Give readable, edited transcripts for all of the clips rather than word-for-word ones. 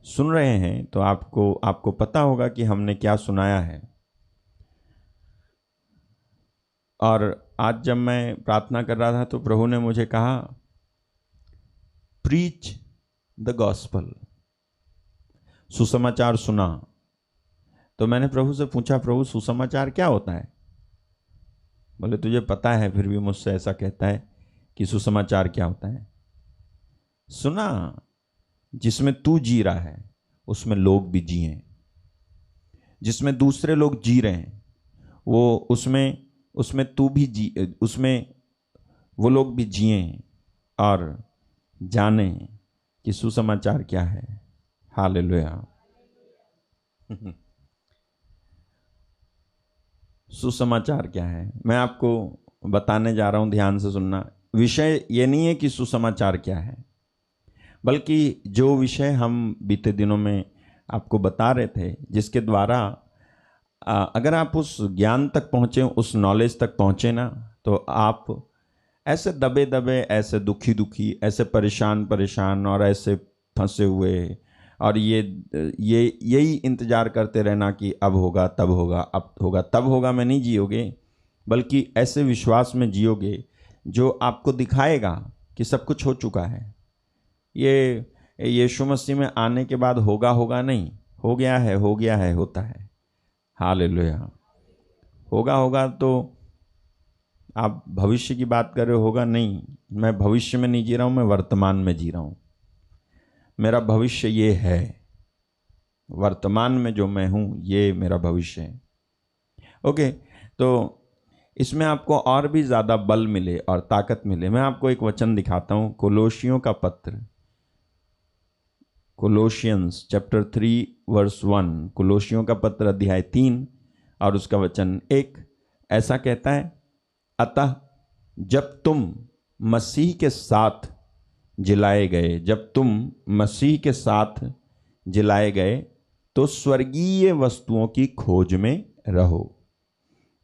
सुन रहे हैं तो आपको पता होगा कि हमने क्या सुनाया है। और आज जब मैं प्रार्थना कर रहा था तो प्रभु ने मुझे कहा, प्रीच द गॉस्पल, सुसमाचार सुना। तो मैंने प्रभु से पूछा, प्रभु सुसमाचार क्या होता है? बोले तुझे पता है, फिर भी मुझसे ऐसा कहता है कि सुसमाचार क्या होता है। सुना, जिसमें तू जी रहा है उसमें लोग भी जिए, जिसमें दूसरे लोग जी रहे हैं वो उसमें तू भी जी, उसमें वो लोग भी जिए और जाने कि सुसमाचार क्या है। हालेलुया। सुसमाचार क्या है मैं आपको बताने जा रहा हूं, ध्यान से सुनना। विषय ये नहीं है कि सुसमाचार क्या है, बल्कि जो विषय हम बीते दिनों में आपको बता रहे थे, जिसके द्वारा अगर आप उस ज्ञान तक पहुँचे, उस नॉलेज तक पहुँचे ना, तो आप ऐसे दबे दबे, ऐसे दुखी दुखी, ऐसे परेशान परेशान और ऐसे फंसे हुए और यही इंतजार करते रहना कि अब होगा तब होगा, अब होगा तब होगा में नहीं जियोगे, बल्कि ऐसे विश्वास में जियोगे जो आपको दिखाएगा कि सब कुछ हो चुका है। ये यीशु मसीह में आने के बाद होगा होगा नहीं, हो गया है, हो गया है, होता है। हालेलुया। होगा होगा तो आप भविष्य की बात कर रहे हो, होगा नहीं। मैं भविष्य में नहीं जी रहा हूं, मैं वर्तमान में जी रहा हूं। मेरा भविष्य ये है, वर्तमान में जो मैं हूं ये मेरा भविष्य है। ओके, तो इसमें आपको और भी ज़्यादा बल मिले और ताकत मिले, मैं आपको एक वचन दिखाता हूं। कोलोसियों का पत्र, कोलोशियंस चैप्टर 3 वर्स 1, कोलोसियों का पत्र अध्याय 3 और उसका वचन 1 ऐसा कहता है, अतः जब तुम मसीह के साथ जिलाए गए, जब तुम मसीह के साथ जिलाए गए तो स्वर्गीय वस्तुओं की खोज में रहो,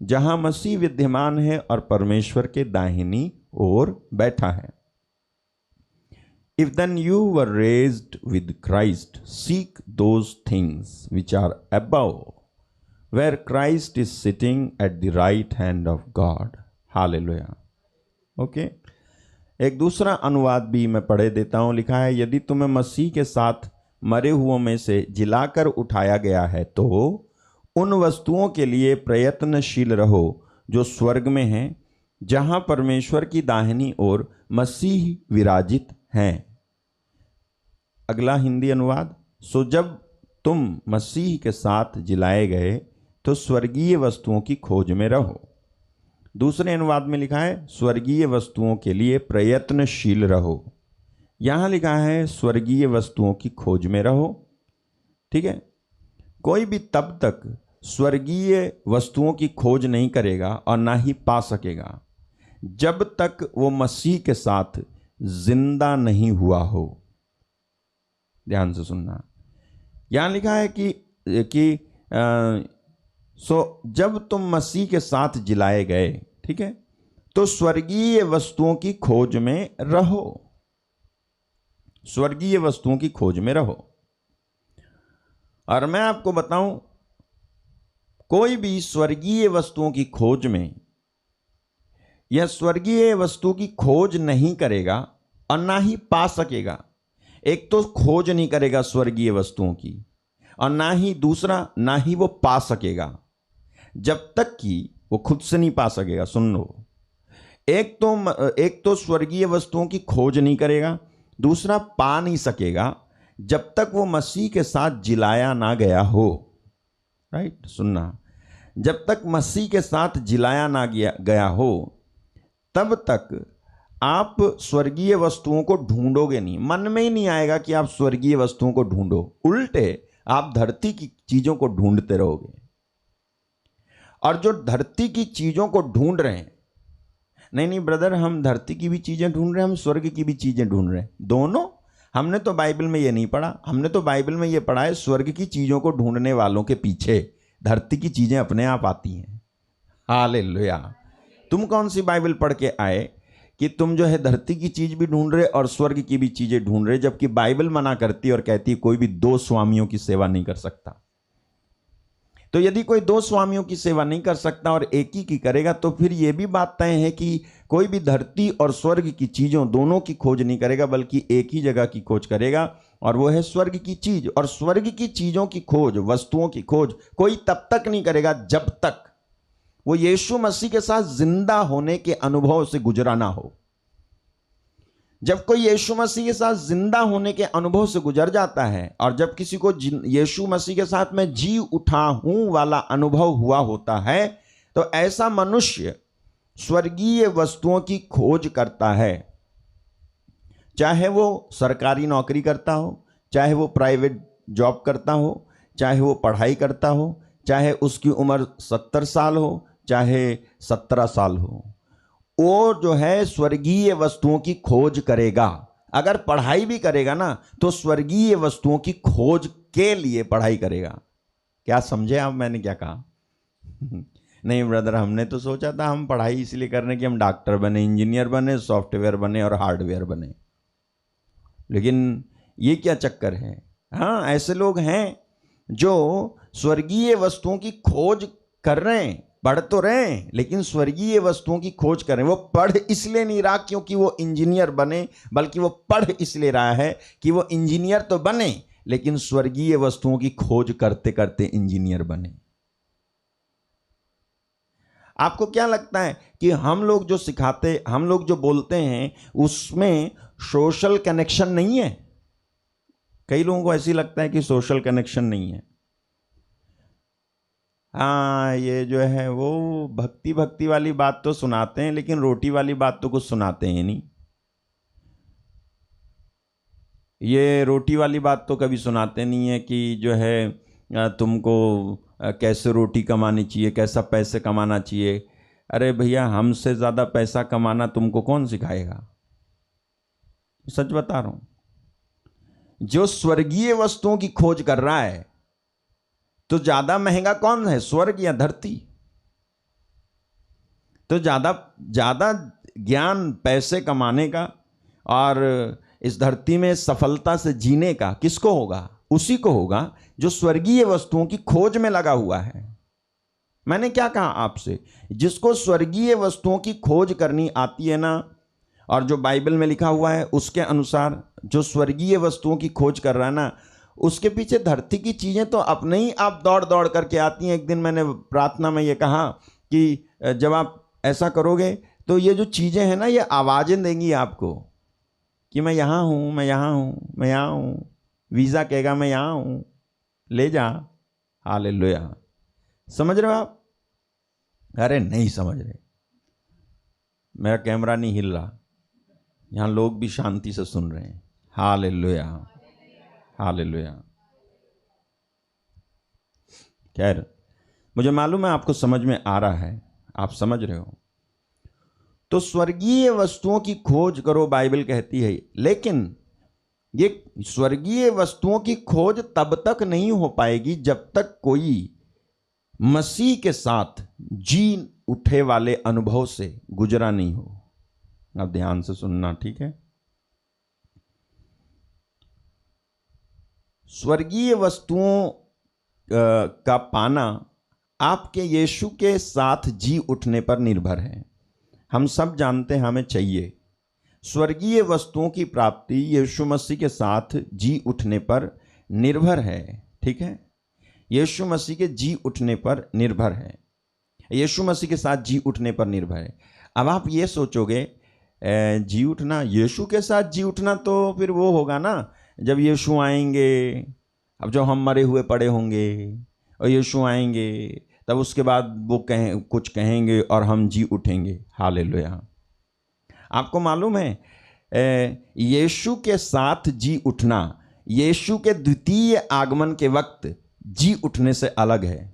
जहां मसीह विद्यमान है और परमेश्वर के दाहिनी ओर बैठा है। If then you were raised with Christ, seek those things which are above, where Christ is sitting at the right hand of God. Hallelujah. Okay. एक दूसरा अनुवाद भी मैं पढ़े देता हूं। लिखा है, यदि तुम्हें मसीह के साथ मरे हुओं में से जिलाकर उठाया गया है तो उन वस्तुओं के लिए प्रयत्नशील रहो जो स्वर्ग में हैं, जहां परमेश्वर की दाहिनी ओर मसीह विराजित हैं। अगला हिंदी अनुवाद, सो जब तुम मसीह के साथ जिलाए गए तो स्वर्गीय वस्तुओं की खोज में रहो। दूसरे अनुवाद में लिखा है, स्वर्गीय वस्तुओं के लिए प्रयत्नशील रहो। यहां लिखा है स्वर्गीय वस्तुओं की खोज में रहो। ठीक है, कोई भी तब तक स्वर्गीय वस्तुओं की खोज नहीं करेगा और ना ही पा सकेगा जब तक वो मसीह के साथ जिंदा नहीं हुआ हो। ध्यान से सुनना, यहां लिखा है कि सो जब तुम मसीह के साथ जिलाए गए, ठीक है, तो स्वर्गीय वस्तुओं की खोज में रहो, स्वर्गीय वस्तुओं की खोज में रहो। और मैं आपको बताऊं, कोई भी स्वर्गीय वस्तुओं की खोज में या स्वर्गीय वस्तु की खोज नहीं करेगा और ना ही पा सकेगा। एक तो खोज नहीं करेगा स्वर्गीय वस्तुओं की, और ना ही दूसरा, ना ही वो पा सकेगा जब तक कि वो खुद से नहीं पा सकेगा। सुन लो, एक तो स्वर्गीय वस्तुओं की खोज नहीं करेगा, दूसरा पा नहीं सकेगा जब तक वो मसीह के साथ जिलाया ना गया हो। राइट, सुनना, जब तक मसीह के साथ जिलाया ना गया हो तब तक आप स्वर्गीय वस्तुओं को ढूंढोगे नहीं। मन में ही नहीं आएगा कि आप स्वर्गीय वस्तुओं को ढूंढो, उल्टे आप धरती की चीजों को ढूंढते रहोगे। और जो धरती की चीजों को ढूंढ रहे हैं, नहीं ब्रदर, हम धरती की भी चीजें ढूंढ रहे हैं, हम स्वर्ग की भी चीजें ढूंढ रहे हैं, दोनों। हमने तो बाइबल में ये नहीं पढ़ा, हमने तो बाइबल में ये पढ़ा है, स्वर्ग की चीजों को ढूंढने वालों के पीछे धरती की चीजें अपने आप आती हैं। हालेलुया। तुम कौन सी बाइबल पढ़ के आए कि तुम जो है धरती की चीज भी ढूंढ रहे और स्वर्ग की भी चीजें ढूंढ रहे, जबकि बाइबल मना करती है और कहती है कोई भी दो स्वामियों की सेवा नहीं कर सकता। तो यदि कोई दो स्वामियों की सेवा नहीं कर सकता और एक ही की करेगा, तो फिर यह भी बात तय है कि कोई भी धरती और स्वर्ग की चीजों दोनों की खोज नहीं करेगा, बल्कि एक ही जगह की खोज करेगा, और वो है स्वर्ग की चीज। और स्वर्ग की चीजों की खोज, वस्तुओं की खोज कोई तब तक नहीं करेगा जब तक वो यीशु मसीह के साथ जिंदा होने के अनुभव से गुजरा ना हो। जब कोई यीशु मसीह के साथ जिंदा होने के अनुभव से गुजर जाता है, और जब किसी को यीशु मसीह के साथ मैं जी उठा हूं वाला अनुभव हुआ होता है, तो ऐसा मनुष्य स्वर्गीय वस्तुओं की खोज करता है। चाहे वो सरकारी नौकरी करता हो, चाहे वो प्राइवेट जॉब करता हो, चाहे वो पढ़ाई करता हो, चाहे उसकी उम्र 70 साल हो, चाहे 17 साल हो, वो जो है स्वर्गीय वस्तुओं की खोज करेगा। अगर पढ़ाई भी करेगा ना, तो स्वर्गीय वस्तुओं की खोज के लिए पढ़ाई करेगा। क्या समझे आप मैंने क्या कहा? नहीं ब्रदर, हमने तो सोचा था हम पढ़ाई इसलिए कर रहे हैं कि हम डॉक्टर बने, इंजीनियर बने, सॉफ्टवेयर बने और हार्डवेयर बने, लेकिन ये क्या चक्कर है? हाँ, ऐसे लोग हैं जो स्वर्गीय वस्तुओं की खोज कर रहे हैं, पढ़ तो रहे हैं लेकिन स्वर्गीय वस्तुओं की खोज कर रहे हैं। वो पढ़ इसलिए नहीं रहा क्योंकि वो इंजीनियर बने, बल्कि वो पढ़ इसलिए रहा है कि वो इंजीनियर तो बने लेकिन स्वर्गीय वस्तुओं की खोज करते करते इंजीनियर बने। आपको क्या लगता है कि हम लोग जो सिखाते, हम लोग जो बोलते हैं, उसमें सोशल कनेक्शन नहीं है? कई लोगों को ऐसी लगता है कि सोशल कनेक्शन नहीं है। हाँ, ये जो है वो भक्ति भक्ति वाली बात तो सुनाते हैं, लेकिन रोटी वाली बात तो कुछ सुनाते हैं नहीं। ये रोटी वाली बात तो कभी सुनाते नहीं है कि जो है तुमको कैसे रोटी कमानी चाहिए, कैसा पैसे कमाना चाहिए। अरे भैया, हमसे ज़्यादा पैसा कमाना तुमको कौन सिखाएगा? सच बता रहा हूं। जो स्वर्गीय वस्तुओं की खोज कर रहा है, तो ज्यादा महंगा कौन है, स्वर्ग या धरती? तो ज्यादा ज्ञान पैसे कमाने का और इस धरती में सफलता से जीने का किसको होगा? उसी को होगा जो स्वर्गीय वस्तुओं की खोज में लगा हुआ है। मैंने क्या कहा आपसे? जिसको स्वर्गीय वस्तुओं की खोज करनी आती है ना, और जो बाइबल में लिखा हुआ है उसके अनुसार जो स्वर्गीय वस्तुओं की खोज कर रहा है ना, उसके पीछे धरती की चीजें तो अपने ही आप दौड़ दौड़ करके आती हैं। एक दिन मैंने प्रार्थना में ये कहा कि जब आप ऐसा करोगे तो ये जो चीजें हैं ना, ये आवाजें देंगी आपको कि मैं यहाँ हूँ, मैं यहाँ हूँ, मैं यहाँ हूँ। वीजा कहेगा मैं यहाँ हूँ, ले जा। हालेलुया। समझ रहे हो आप? अरे नहीं समझ रहे, मेरा कैमरा नहीं हिल रहा, यहाँ लोग भी शांति से सुन रहे हैं। Hallelujah, hallelujah. खैर, मुझे मालूम है आपको समझ में आ रहा है, आप समझ रहे हो। तो स्वर्गीय वस्तुओं की खोज करो, बाइबल कहती है। लेकिन ये स्वर्गीय वस्तुओं की खोज तब तक नहीं हो पाएगी जब तक कोई मसीह के साथ जी उठे वाले अनुभव से गुजरा नहीं हो। अब ध्यान से सुनना, ठीक है? स्वर्गीय वस्तुओं का पाना आपके यीशु के साथ जी उठने पर निर्भर है। हम सब जानते हैं हमें चाहिए। स्वर्गीय वस्तुओं की प्राप्ति यीशु मसीह के साथ जी उठने पर निर्भर है, ठीक है? यीशु मसीह के जी उठने पर निर्भर है, यीशु मसीह के साथ जी उठने पर निर्भर है। अब आप ये सोचोगे जी उठना, यीशु के साथ जी उठना, तो फिर वो होगा ना जब यीशु आएंगे। अब जो हम मरे हुए पड़े होंगे और यीशु आएंगे, तब उसके बाद वो कुछ कहेंगे और हम जी उठेंगे। हालेलुया। आपको मालूम है यीशु के साथ जी उठना यीशु के द्वितीय आगमन के वक्त जी उठने से अलग है।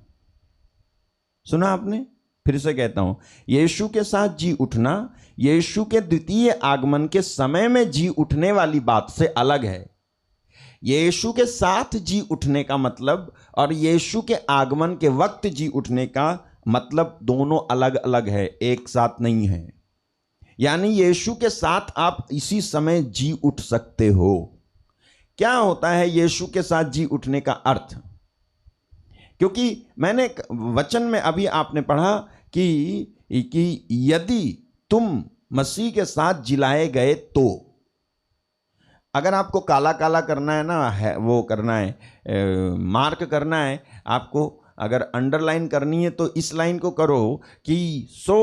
सुना आपने? फिर से कहता हूं, यीशु के साथ जी उठना यीशु के द्वितीय आगमन के समय में जी उठने वाली बात से अलग है। यीशु के साथ जी उठने का मतलब और यीशु के आगमन के वक्त जी उठने का मतलब दोनों अलग अलग है, एक साथ नहीं है। यानी यीशु के साथ आप इसी समय जी उठ सकते हो। क्या होता है यीशु के साथ जी उठने का अर्थ? क्योंकि मैंने वचन में अभी आपने पढ़ा कि यदि तुम मसीह के साथ जिलाए गए तो, अगर आपको काला काला करना है ना, है वो करना है, मार्क करना है आपको, अगर अंडरलाइन करनी है तो इस लाइन को करो कि सो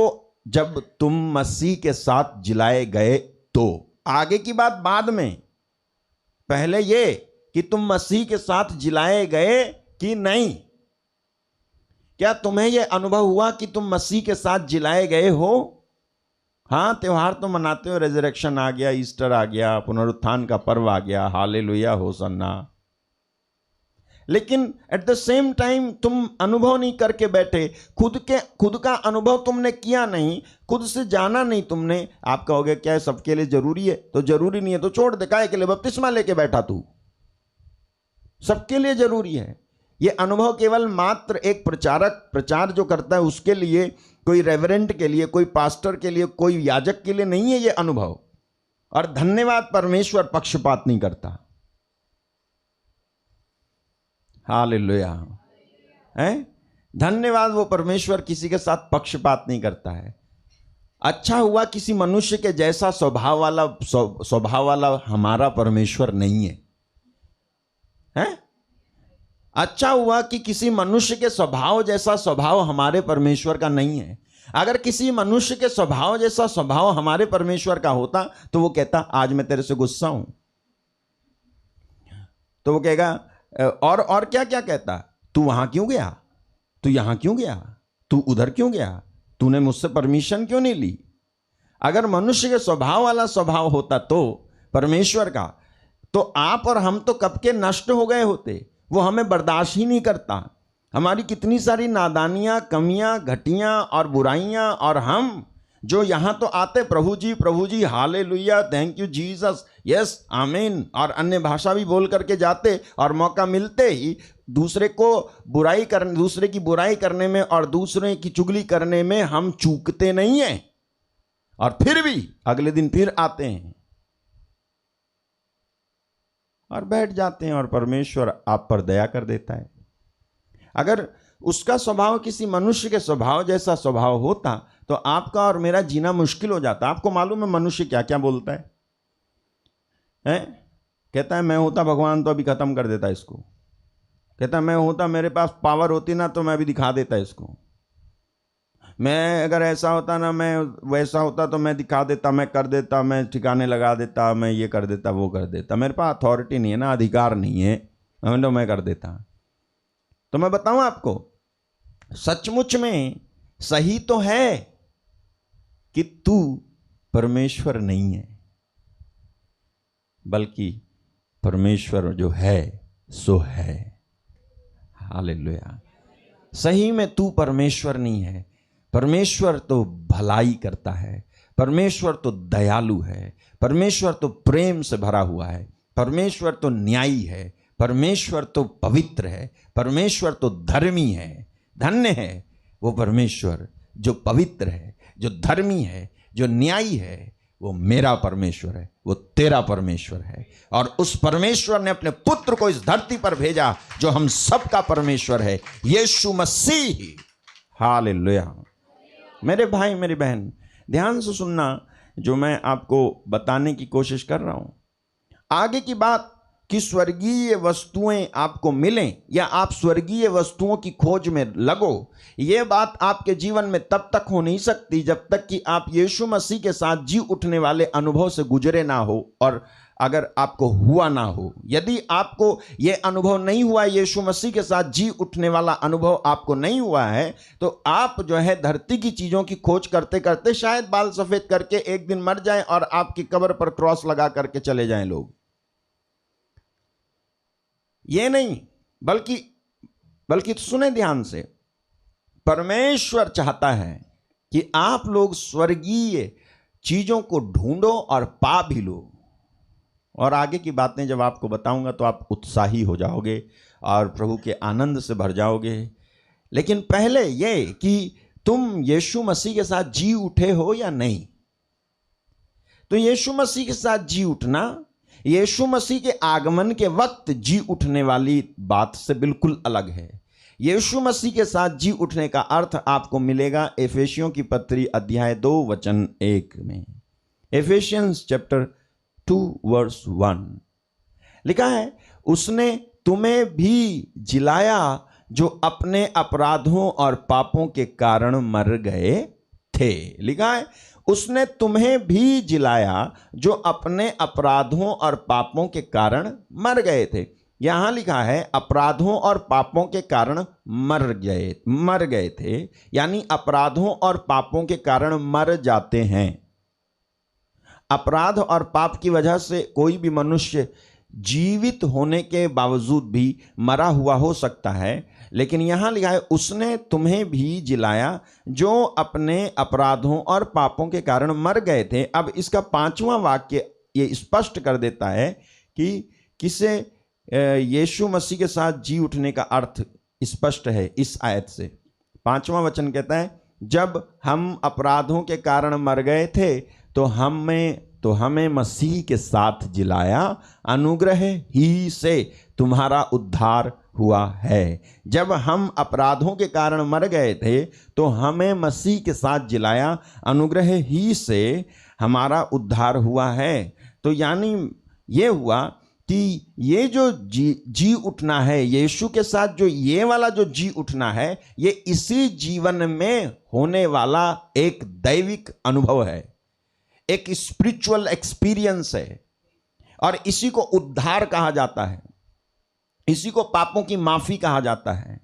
जब तुम मसीह के साथ जिलाए गए तो। आगे की बात बाद में, पहले ये कि तुम मसीह के साथ जिलाए गए कि नहीं। क्या तुम्हें यह अनुभव हुआ कि तुम मसीह के साथ जिलाए गए हो? हाँ, त्योहार तो मनाते हो, रेजरेक्शन आ गया, ईस्टर आ गया, पुनरुत्थान का पर्व आ गया, हालेलुया होसन्ना, लेकिन एट द सेम टाइम तुम अनुभव नहीं करके बैठे, खुद का अनुभव तुमने किया नहीं, खुद से जाना नहीं तुमने। आप कहोगे क्या है सबके लिए जरूरी है? तो जरूरी नहीं है तो छोड़ दे, काहे के लिए बपतिस्मा लेके बैठा तू? सबके लिए जरूरी है। ये अनुभव केवल मात्र एक प्रचार जो करता है उसके लिए, कोई रेवरेंट के लिए, कोई पास्टर के लिए, कोई याजक के लिए नहीं है ये अनुभव। और धन्यवाद, परमेश्वर पक्षपात नहीं करता। हालेलुया है, धन्यवाद, वो परमेश्वर किसी के साथ पक्षपात नहीं करता है। अच्छा हुआ किसी मनुष्य के जैसा स्वभाव वाला हमारा परमेश्वर नहीं है, हैं? अच्छा हुआ कि किसी मनुष्य के स्वभाव जैसा स्वभाव हमारे परमेश्वर का नहीं है। अगर किसी मनुष्य के स्वभाव जैसा स्वभाव हमारे परमेश्वर का होता तो वो कहता आज मैं तेरे से गुस्सा हूं, तो वो कहेगा और क्या क्या कहता, तू वहां क्यों गया, तू यहां क्यों गया, तू उधर क्यों गया, तूने मुझसे परमिशन क्यों नहीं ली। अगर मनुष्य के स्वभाव वाला स्वभाव होता तो परमेश्वर का, तो आप और हम तो कब के नष्ट हो गए होते। वो हमें बर्दाश्त ही नहीं करता, हमारी कितनी सारी नादानियां, कमियां, घटियां और बुराइयां, और हम जो यहां तो आते प्रभु जी hallelujah, thank you Jesus, yes amen, और अन्य भाषा भी बोल करके जाते, और मौका मिलते ही दूसरे की बुराई करने में और दूसरे की चुगली करने में हम चूकते नहीं हैं, और फिर भी अगले दिन फिर आते हैं और बैठ जाते हैं, और परमेश्वर आप पर दया कर देता है। अगर उसका स्वभाव किसी मनुष्य के स्वभाव जैसा स्वभाव होता तो आपका और मेरा जीना मुश्किल हो जाता। आपको मालूम है मनुष्य क्या क्या बोलता है? कहता है मैं होता भगवान तो अभी खत्म कर देता इसको, कहता है मैं होता, मेरे पास पावर होती ना तो मैं अभी दिखा देता इसको, मैं अगर ऐसा होता ना, मैं वैसा होता तो मैं दिखा देता, मैं कर देता, मैं ठिकाने लगा देता, मैं ये कर देता, वो कर देता, मेरे पास अथॉरिटी नहीं है ना, अधिकार नहीं है, मैं कर देता। तो मैं बताऊं आपको, सचमुच में सही तो है कि तू परमेश्वर नहीं है, बल्कि परमेश्वर जो है सो है। हालेलुया। सही में तू परमेश्वर नहीं है। परमेश्वर तो भलाई करता है, परमेश्वर तो दयालु है, परमेश्वर तो प्रेम से भरा हुआ है, परमेश्वर तो न्यायी है, परमेश्वर तो पवित्र है, परमेश्वर तो धर्मी है। धन्य है वो परमेश्वर जो पवित्र है, जो धर्मी है, जो न्यायी है। वो मेरा परमेश्वर है, वो तेरा परमेश्वर है, और उस परमेश्वर ने अपने पुत्र को इस धरती पर भेजा जो हम सबका परमेश्वर है, यीशु मसीह। हालेलुया। मेरे भाई मेरी बहन, ध्यान से सुनना जो मैं आपको बताने की कोशिश कर रहा हूं। आगे की बात कि स्वर्गीय वस्तुएं आपको मिलें या आप स्वर्गीय वस्तुओं की खोज में लगो, यह बात आपके जीवन में तब तक हो नहीं सकती जब तक कि आप यीशु मसीह के साथ जी उठने वाले अनुभव से गुजरे ना हो, और अगर आपको हुआ ना हो। यदि आपको यह अनुभव नहीं हुआ, यीशु मसीह के साथ जी उठने वाला अनुभव आपको नहीं हुआ है, तो आप जो है धरती की चीजों की खोज करते करते शायद बाल सफेद करके एक दिन मर जाएं और आपकी कब्र पर क्रॉस लगा करके चले जाएं लोग। ये नहीं, बल्कि सुने ध्यान से, परमेश्वर चाहता है कि आप लोग स्वर्गीय चीजों को ढूंढो और पा भी लो। और आगे की बातें जब आपको बताऊंगा तो आप उत्साही हो जाओगे और प्रभु के आनंद से भर जाओगे। लेकिन पहले ये कि तुम यीशु मसीह के साथ जी उठे हो या नहीं। तो यीशु मसीह के साथ जी उठना यीशु मसीह के आगमन के वक्त जी उठने वाली बात से बिल्कुल अलग है। यीशु मसीह के साथ जी उठने का अर्थ आपको मिलेगा एफेसियों की पत्री अध्याय 2 वचन 1 में। एफेशियंस चैप्टर 2 वर्स 1 लिखा है, उसने तुम्हें भी जिलाया जो अपने अपराधों और पापों के कारण मर गए थे। लिखा है, उसने तुम्हें भी जिलाया जो अपने अपराधों और पापों के कारण मर गए थे। यहां लिखा है अपराधों और पापों के कारण मर गए थे, यानी अपराधों और पापों के कारण मर जाते हैं। अपराध और पाप की वजह से कोई भी मनुष्य जीवित होने के बावजूद भी मरा हुआ हो सकता है, लेकिन यहां लिखा है उसने तुम्हें भी जिलाया जो अपने अपराधों और पापों के कारण मर गए थे। अब इसका 5वां वाक्य ये स्पष्ट कर देता है कि किसे यीशु मसीह के साथ जी उठने का अर्थ स्पष्ट है इस आयत से। 5वां वचन कहता है, जब हम अपराधों के कारण मर गए थे तो हमें मसीह के साथ जिलाया, अनुग्रह ही से तुम्हारा उद्धार हुआ है। जब हम अपराधों के कारण मर गए थे तो हमें मसीह के साथ जिलाया, अनुग्रह ही से हमारा उद्धार हुआ है। तो यानी ये हुआ कि ये जो जी उठना है यीशु के साथ, जो ये वाला जो जी उठना है, ये इसी जीवन में होने वाला एक दैविक अनुभव है, एक स्पिरिचुअल एक्सपीरियंस है, और इसी को उद्धार कहा जाता है, इसी को पापों की माफी कहा जाता है,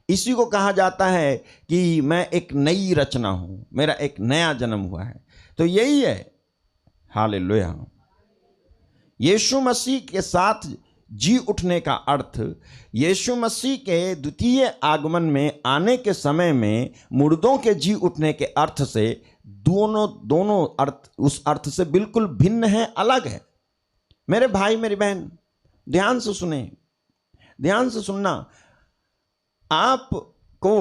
इसी को कहा जाता है कि मैं एक नई रचना हूं, मेरा एक नया जन्म हुआ है। तो यही है हालेलुया। यीशु मसीह के साथ जी उठने का अर्थ यीशु मसीह के द्वितीय आगमन में आने के समय में मुर्दों के जी उठने के अर्थ से दोनों अर्थ उस अर्थ से बिल्कुल भिन्न है, अलग है। मेरे भाई मेरी बहन ध्यान से सुने, ध्यान से सुनना। आपको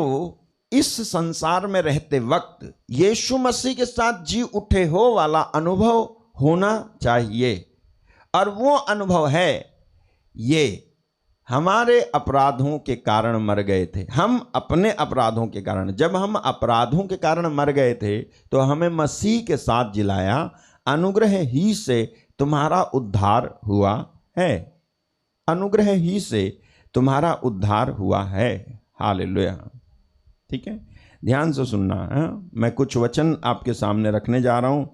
इस संसार में रहते वक्त यीशु मसीह के साथ जी उठे हो वाला अनुभव होना चाहिए, और वो अनुभव है ये हमारे अपराधों के कारण मर गए थे। हम अपने अपराधों के कारण, जब हम अपराधों के कारण मर गए थे तो हमें मसीह के साथ जिलाया, अनुग्रह ही से तुम्हारा उद्धार हुआ है। अनुग्रह ही से तुम्हारा उद्धार हुआ है। हालेलुया। ठीक है, ध्यान से सुनना है। मैं कुछ वचन आपके सामने रखने जा रहा हूं।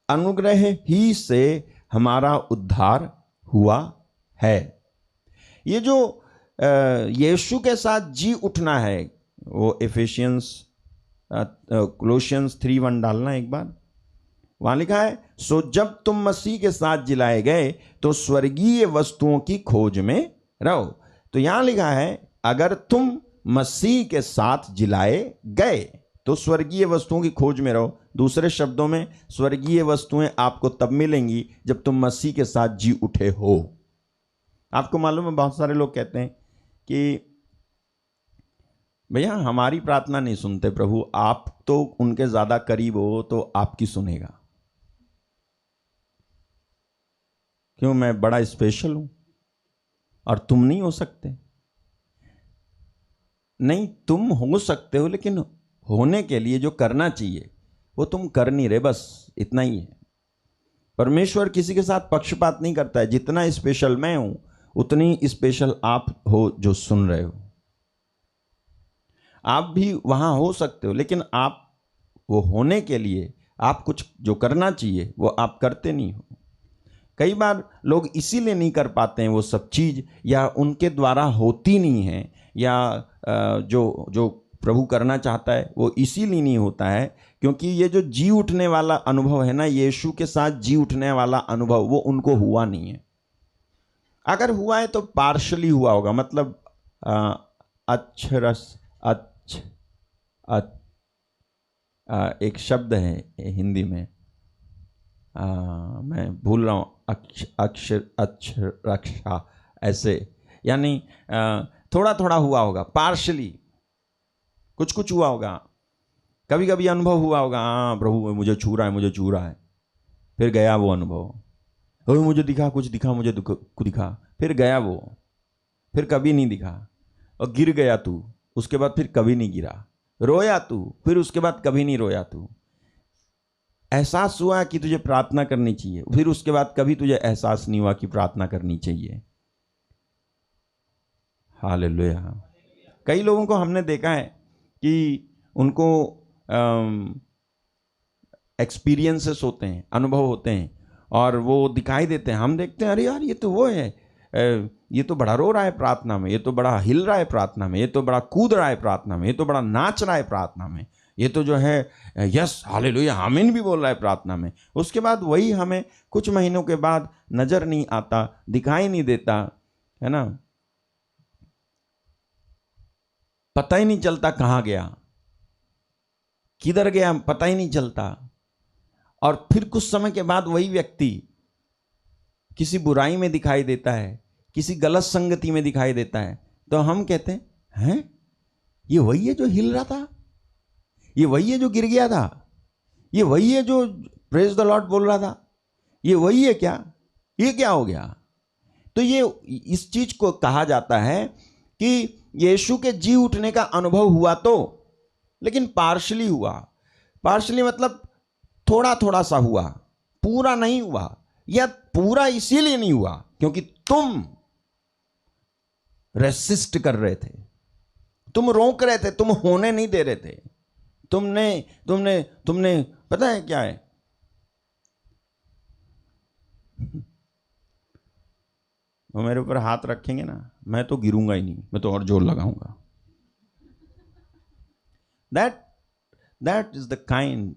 अनुग्रह ही से हमारा उद्धार हुआ है। ये जो यीशु के साथ जी उठना है, वो एफेशियंस कोलोसियंस 3:1 डालना एक बार। वहां लिखा है, सो जब तुम मसीह के साथ जिलाए गए तो स्वर्गीय वस्तुओं की खोज में रहो। तो यहां लिखा है अगर तुम मसीह के साथ जिलाए गए तो स्वर्गीय वस्तुओं की खोज में रहो। दूसरे शब्दों में, स्वर्गीय वस्तुएं आपको तब मिलेंगी जब तुम मसीह के साथ जी उठे हो। आपको मालूम है, बहुत सारे लोग कहते हैं कि भैया हमारी प्रार्थना नहीं सुनते प्रभु, आप तो उनके ज्यादा करीब हो तो आपकी सुनेगा। क्यों, मैं बड़ा स्पेशल हूं और तुम नहीं हो सकते? नहीं, तुम हो सकते हो, लेकिन होने के लिए जो करना चाहिए वो तुम कर नहीं रहे, बस इतना ही है। परमेश्वर किसी के साथ पक्षपात नहीं करता है। जितना स्पेशल मैं हूं उतनी स्पेशल आप हो जो सुन रहे हो। आप भी वहां हो सकते हो, लेकिन आप वो होने के लिए आप कुछ जो करना चाहिए वो आप करते नहीं हो। कई बार लोग इसीलिए नहीं कर पाते हैं वो सब चीज, या उनके द्वारा होती नहीं है, या जो प्रभु करना चाहता है वो इसीलिए नहीं होता है क्योंकि ये जो जी उठने वाला अनुभव है ना, यीशु के साथ जी उठने वाला अनुभव, वो उनको हुआ नहीं है। अगर हुआ है तो पार्शली हुआ होगा। मतलब एक शब्द है हिंदी में, मैं भूल रहा हूँ, अक्षरक्षा ऐसे, यानी थोड़ा थोड़ा हुआ होगा, पार्शली कुछ कुछ हुआ होगा। कभी कभी अनुभव हुआ होगा, हाँ प्रभु मुझे छू रहा है, मुझे छू रहा है। फिर गया वो अनुभव। मुझे दिखा, कुछ दिखा, मुझे दिखा, फिर गया वो, फिर कभी नहीं दिखा। और गिर गया तू, उसके बाद फिर कभी नहीं गिरा। रोया तू, फिर उसके बाद कभी नहीं रोया तू। एहसास हुआ कि तुझे प्रार्थना करनी चाहिए, फिर उसके बाद कभी तुझे एहसास नहीं हुआ कि प्रार्थना करनी चाहिए। हालेलुया। कई लोगों को हमने देखा है कि उनको एक्सपीरियंसेस होते हैं, अनुभव होते हैं, और वो दिखाई देते हैं। हम देखते हैं, अरे यार ये तो वो है, ये तो बड़ा रो रहा है प्रार्थना में, ये तो बड़ा हिल रहा है प्रार्थना में, ये तो बड़ा कूद रहा है प्रार्थना में, ये तो बड़ा नाच रहा है प्रार्थना में, ये तो जो है यस हालेलुया आमीन भी बोल रहा है प्रार्थना में। उसके बाद वही हमें कुछ महीनों के बाद नजर नहीं आता, दिखाई नहीं देता, है ना, पता ही नहीं चलता कहाँ गया, किधर गया, पता ही नहीं चलता। और फिर कुछ समय के बाद वही व्यक्ति किसी बुराई में दिखाई देता है, किसी गलत संगति में दिखाई देता है, तो हम कहते हैं ये वही है जो हिल रहा था, ये वही है जो गिर गया था, ये वही है जो प्रेज द लॉर्ड बोल रहा था, ये वही है क्या, ये क्या हो गया। तो ये इस चीज को कहा जाता है कि यीशु के जी उठने का अनुभव हुआ तो, लेकिन पार्शली हुआ। पार्शली मतलब थोड़ा थोड़ा सा हुआ, पूरा नहीं हुआ, या पूरा इसीलिए नहीं हुआ क्योंकि तुम रेसिस्ट कर रहे थे, तुम रोक रहे थे, तुम होने नहीं दे रहे थे। तुमने तुमने तुमने पता है क्या है, वो मेरे ऊपर हाथ रखेंगे ना, मैं तो गिरूंगा ही नहीं, मैं तो और जोर लगाऊंगा। That is the kind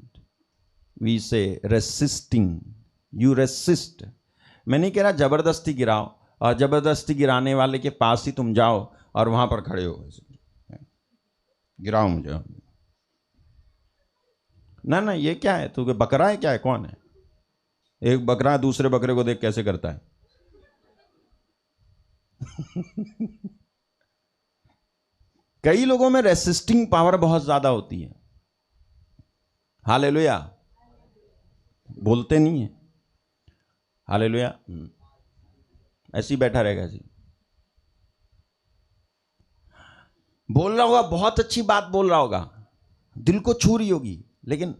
we say resisting. You resist. मैं नहीं कह रहा जबरदस्ती गिराओ, और जबरदस्ती गिराने वाले के पास ही तुम जाओ और वहां पर खड़े हो, गिराओ मुझे। ना ना, ये क्या है, तू बकरा है क्या है, कौन है? एक बकरा दूसरे बकरे को देख कैसे करता है? कई लोगों में रेसिस्टिंग पावर बहुत ज्यादा होती है। हालेलुया। बोलते नहीं है हालेलुया, ऐसे ही बैठा रहेगा जी। बोल रहा होगा, बहुत अच्छी बात बोल रहा होगा, दिल को छू रही होगी, लेकिन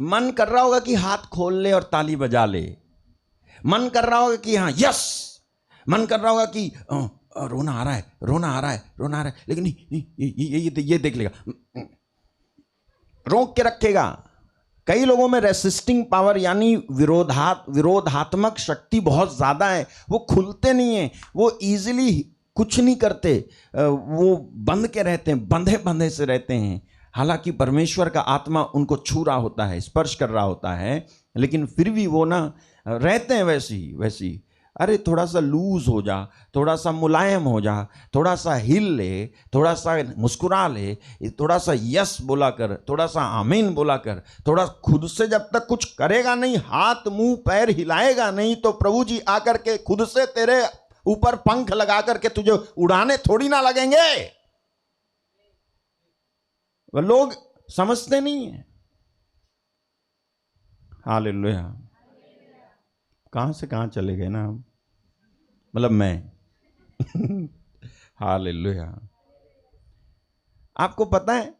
मन कर रहा होगा कि हाथ खोल ले और ताली बजा ले, मन कर रहा होगा कि हाँ यस, मन कर रहा होगा कि रोना आ रहा है, रोना आ रहा है, रोना आ रहा है, लेकिन नहीं, ये देख लेगा, रोक के रखेगा। कई लोगों में रेसिस्टिंग पावर यानी विरोधात्मक शक्ति बहुत ज्यादा है, वो खुलते नहीं है, वो इजीली कुछ नहीं करते, वो बंद के रहते हैं, बंधे बंधे से रहते हैं। हालांकि परमेश्वर का आत्मा उनको छू रहा होता है, स्पर्श कर रहा होता है, लेकिन फिर भी वो ना रहते हैं वैसी। अरे थोड़ा सा लूज हो जा, थोड़ा सा मुलायम हो जा, थोड़ा सा हिल ले, थोड़ा सा मुस्कुरा ले, थोड़ा सा यस बोला कर, थोड़ा सा आमीन बोला कर, थोड़ा खुद से जब तक कुछ करेगा नहीं, हाथ मुंह पैर हिलाएगा नहीं, तो प्रभु जी आकर के खुद से तेरे ऊपर पंख लगा करके तुझे उड़ाने थोड़ी ना लगेंगे। वह लोग समझते नहीं है। हालेलुया। कहां से कहां चले गए ना हम, मतलब मैं। हालेलुया। आपको पता है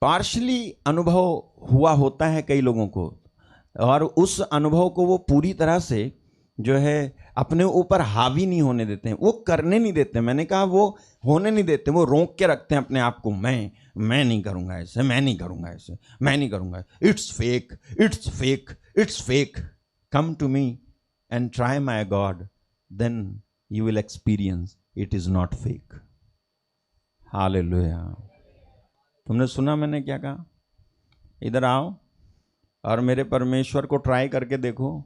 पार्शली अनुभव हुआ होता है कई लोगों को, और उस अनुभव को वो पूरी तरह से जो है अपने ऊपर हावी नहीं होने देते हैं, वो करने नहीं देते। मैंने कहा वो होने नहीं देते, वो रोक के रखते हैं अपने आप को। मैं नहीं करूंगा ऐसे, मैं नहीं करूंगा ऐसे, मैं नहीं करूंगा, it's fake, it's fake, it's fake. Come to me and try my God, then you will experience it is not fake. Hallelujah. तुमने सुना मैंने क्या कहा? इधर आओ और मेरे परमेश्वर को ट्राई करके देखो,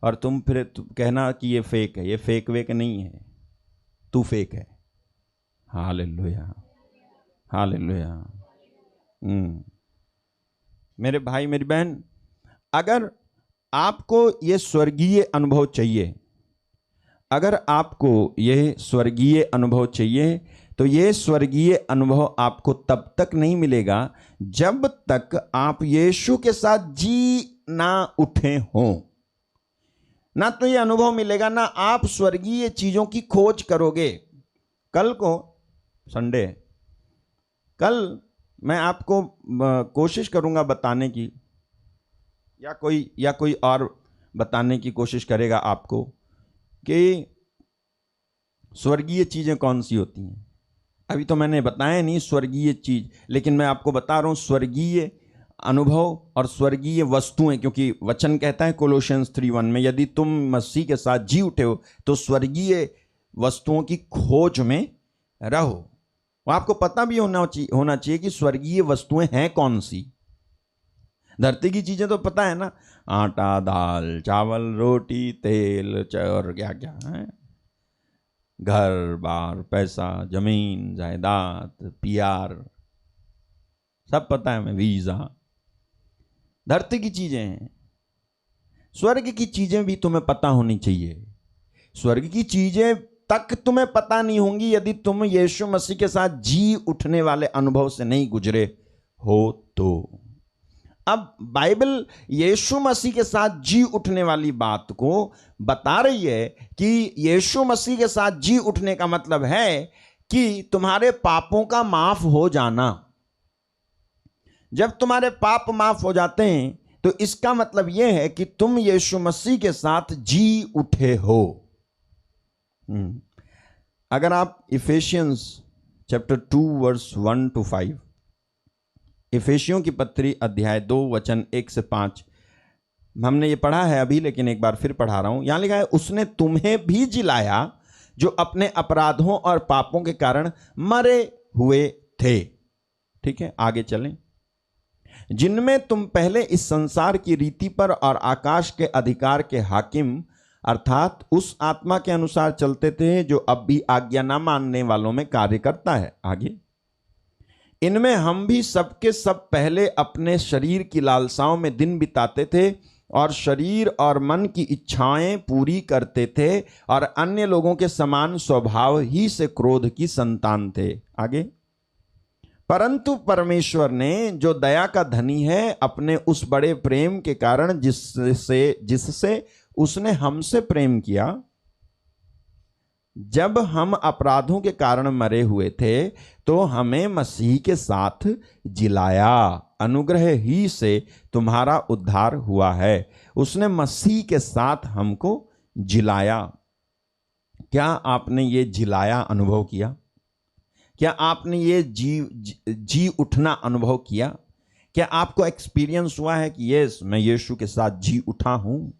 और तुम फिर कहना कि ये फेक है। ये फेक वेक नहीं है, तू फेक है। Hallelujah, hallelujah. मेरे भाई मेरी बहन, अगर आपको ये स्वर्गीय अनुभव चाहिए, अगर आपको ये स्वर्गीय अनुभव चाहिए, तो ये स्वर्गीय अनुभव आपको तब तक नहीं मिलेगा जब तक आप यीशु के साथ जी ना उठे हों। ना तो ये अनुभव मिलेगा, ना आप स्वर्गीय चीजों की खोज करोगे। कल को संडे, कल मैं आपको कोशिश करूंगा बताने की, या कोई और बताने की कोशिश करेगा आपको कि स्वर्गीय चीजें कौन सी होती हैं। अभी तो मैंने बताया नहीं स्वर्गीय चीज, लेकिन मैं आपको बता रहा हूं स्वर्गीय अनुभव और स्वर्गीय वस्तुएं, क्योंकि वचन कहता है कोलोशियंस 3:1 में, यदि तुम मसीह के साथ जी उठे हो तो स्वर्गीय वस्तुओं की खोज में रहो। आपको पता भी होना चाहिए कि स्वर्गीय वस्तुएं हैं कौन सी। धरती की चीजें तो पता है ना, आटा, दाल, चावल, रोटी, तेल और क्या क्या है, घर बार, पैसा, जमीन, जायदाद, पीआर, सब पता है हमें, वीजा। धरती की चीजें हैं। स्वर्ग की चीजें भी तुम्हें पता होनी चाहिए। स्वर्ग की चीजें तक तुम्हें पता नहीं होंगी यदि तुम यीशु मसीह के साथ जी उठने वाले अनुभव से नहीं गुजरे हो तो। अब बाइबल यीशु मसीह के साथ जी उठने वाली बात को बता रही है कि यीशु मसीह के साथ जी उठने का मतलब है कि तुम्हारे पापों का माफ हो जाना। जब तुम्हारे पाप माफ हो जाते हैं तो इसका मतलब यह है कि तुम यीशु मसीह के साथ जी उठे हो। अगर आप इफेशियंस चैप्टर 2 वर्स 1-5, इफेसियों की पत्री अध्याय 2 वचन 1 से 5, हमने ये पढ़ा है अभी, लेकिन एक बार फिर पढ़ा रहा हूं। यहां लिखा है, उसने तुम्हें भी जिलाया जो अपने अपराधों और पापों के कारण मरे हुए थे। ठीक है, आगे चलें। जिनमें तुम पहले इस संसार की रीति पर और आकाश के अधिकार के हाकिम अर्थात उस आत्मा के अनुसार चलते थे जो अब भी आज्ञा न मानने वालों में कार्य करता है। आगे, इनमें हम भी सबके सब पहले अपने शरीर की लालसाओं में दिन बिताते थे और शरीर और मन की इच्छाएं पूरी करते थे और अन्य लोगों के समान स्वभाव ही से क्रोध की संतान थे। आगे, परंतु परमेश्वर ने जो दया का धनी है अपने उस बड़े प्रेम के कारण जिससे उसने हमसे प्रेम किया, जब हम अपराधों के कारण मरे हुए थे तो हमें मसीह के साथ जिलाया। अनुग्रह ही से तुम्हारा उद्धार हुआ है। उसने मसीह के साथ हमको जिलाया। क्या आपने ये जिलाया अनुभव किया? क्या आपने ये जी उठना अनुभव किया? क्या आपको एक्सपीरियंस हुआ है कि यस, मैं यीशु के साथ जी उठा हूं?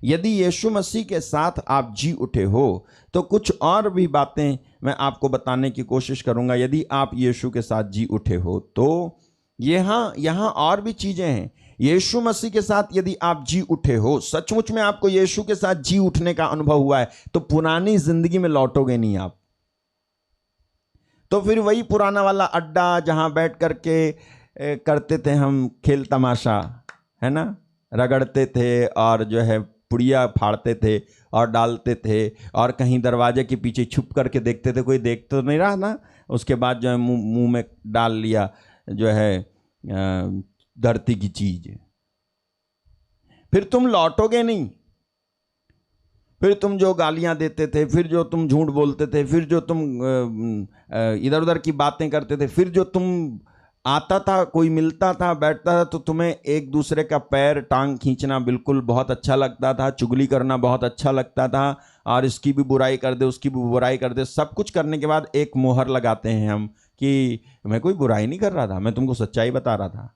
यदि यीशु मसीह के साथ आप जी उठे हो तो कुछ और भी बातें मैं आपको बताने की कोशिश करूंगा। यदि आप यीशु के साथ जी उठे हो तो यहां और भी चीजें हैं। यीशु मसीह के साथ यदि आप जी उठे हो, सचमुच में आपको यीशु के साथ जी उठने का अनुभव हुआ है, तो पुरानी जिंदगी में लौटोगे नहीं आप। तो फिर वही पुराना वाला अड्डा जहां बैठ करके करते थे हम खेल तमाशा, है ना, रगड़ते थे और जो है पुड़िया फाड़ते थे और डालते थे और कहीं दरवाजे के पीछे छुप करके देखते थे, कोई देख तो नहीं रहा ना, उसके बाद जो है मुंह में डाल लिया जो है धरती की चीज। फिर तुम लौटोगे नहीं। फिर तुम जो गालियां देते थे, फिर जो तुम झूठ बोलते थे, फिर जो तुम इधर उधर की बातें करते थे, फिर जो तुम आता था, कोई मिलता था, बैठता था तो तुम्हें एक दूसरे का पैर टांग खींचना बिल्कुल बहुत अच्छा लगता था, चुगली करना बहुत अच्छा लगता था और इसकी भी बुराई कर दे, उसकी भी बुराई कर दे। सब कुछ करने के बाद एक मोहर लगाते हैं हम कि मैं कोई बुराई नहीं कर रहा था, मैं तुमको सच्चाई बता रहा था।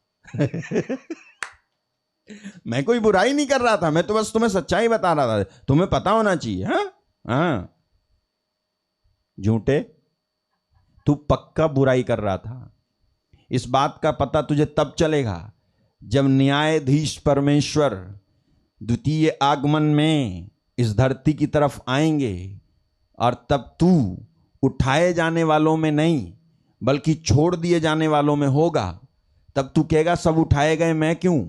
मैं कोई बुराई नहीं कर रहा था, मैं तो बस तुम्हें सच्चाई बता रहा था, तुम्हें पता होना चाहिए। हाँ, झूठे, तू पक्का बुराई कर रहा था। इस बात का पता तुझे तब चलेगा जब न्यायाधीश परमेश्वर द्वितीय आगमन में इस धरती की तरफ आएंगे और तब तू उठाए जाने वालों में नहीं बल्कि छोड़ दिए जाने वालों में होगा। तब तू कहेगा सब उठाए गए, मैं क्यों?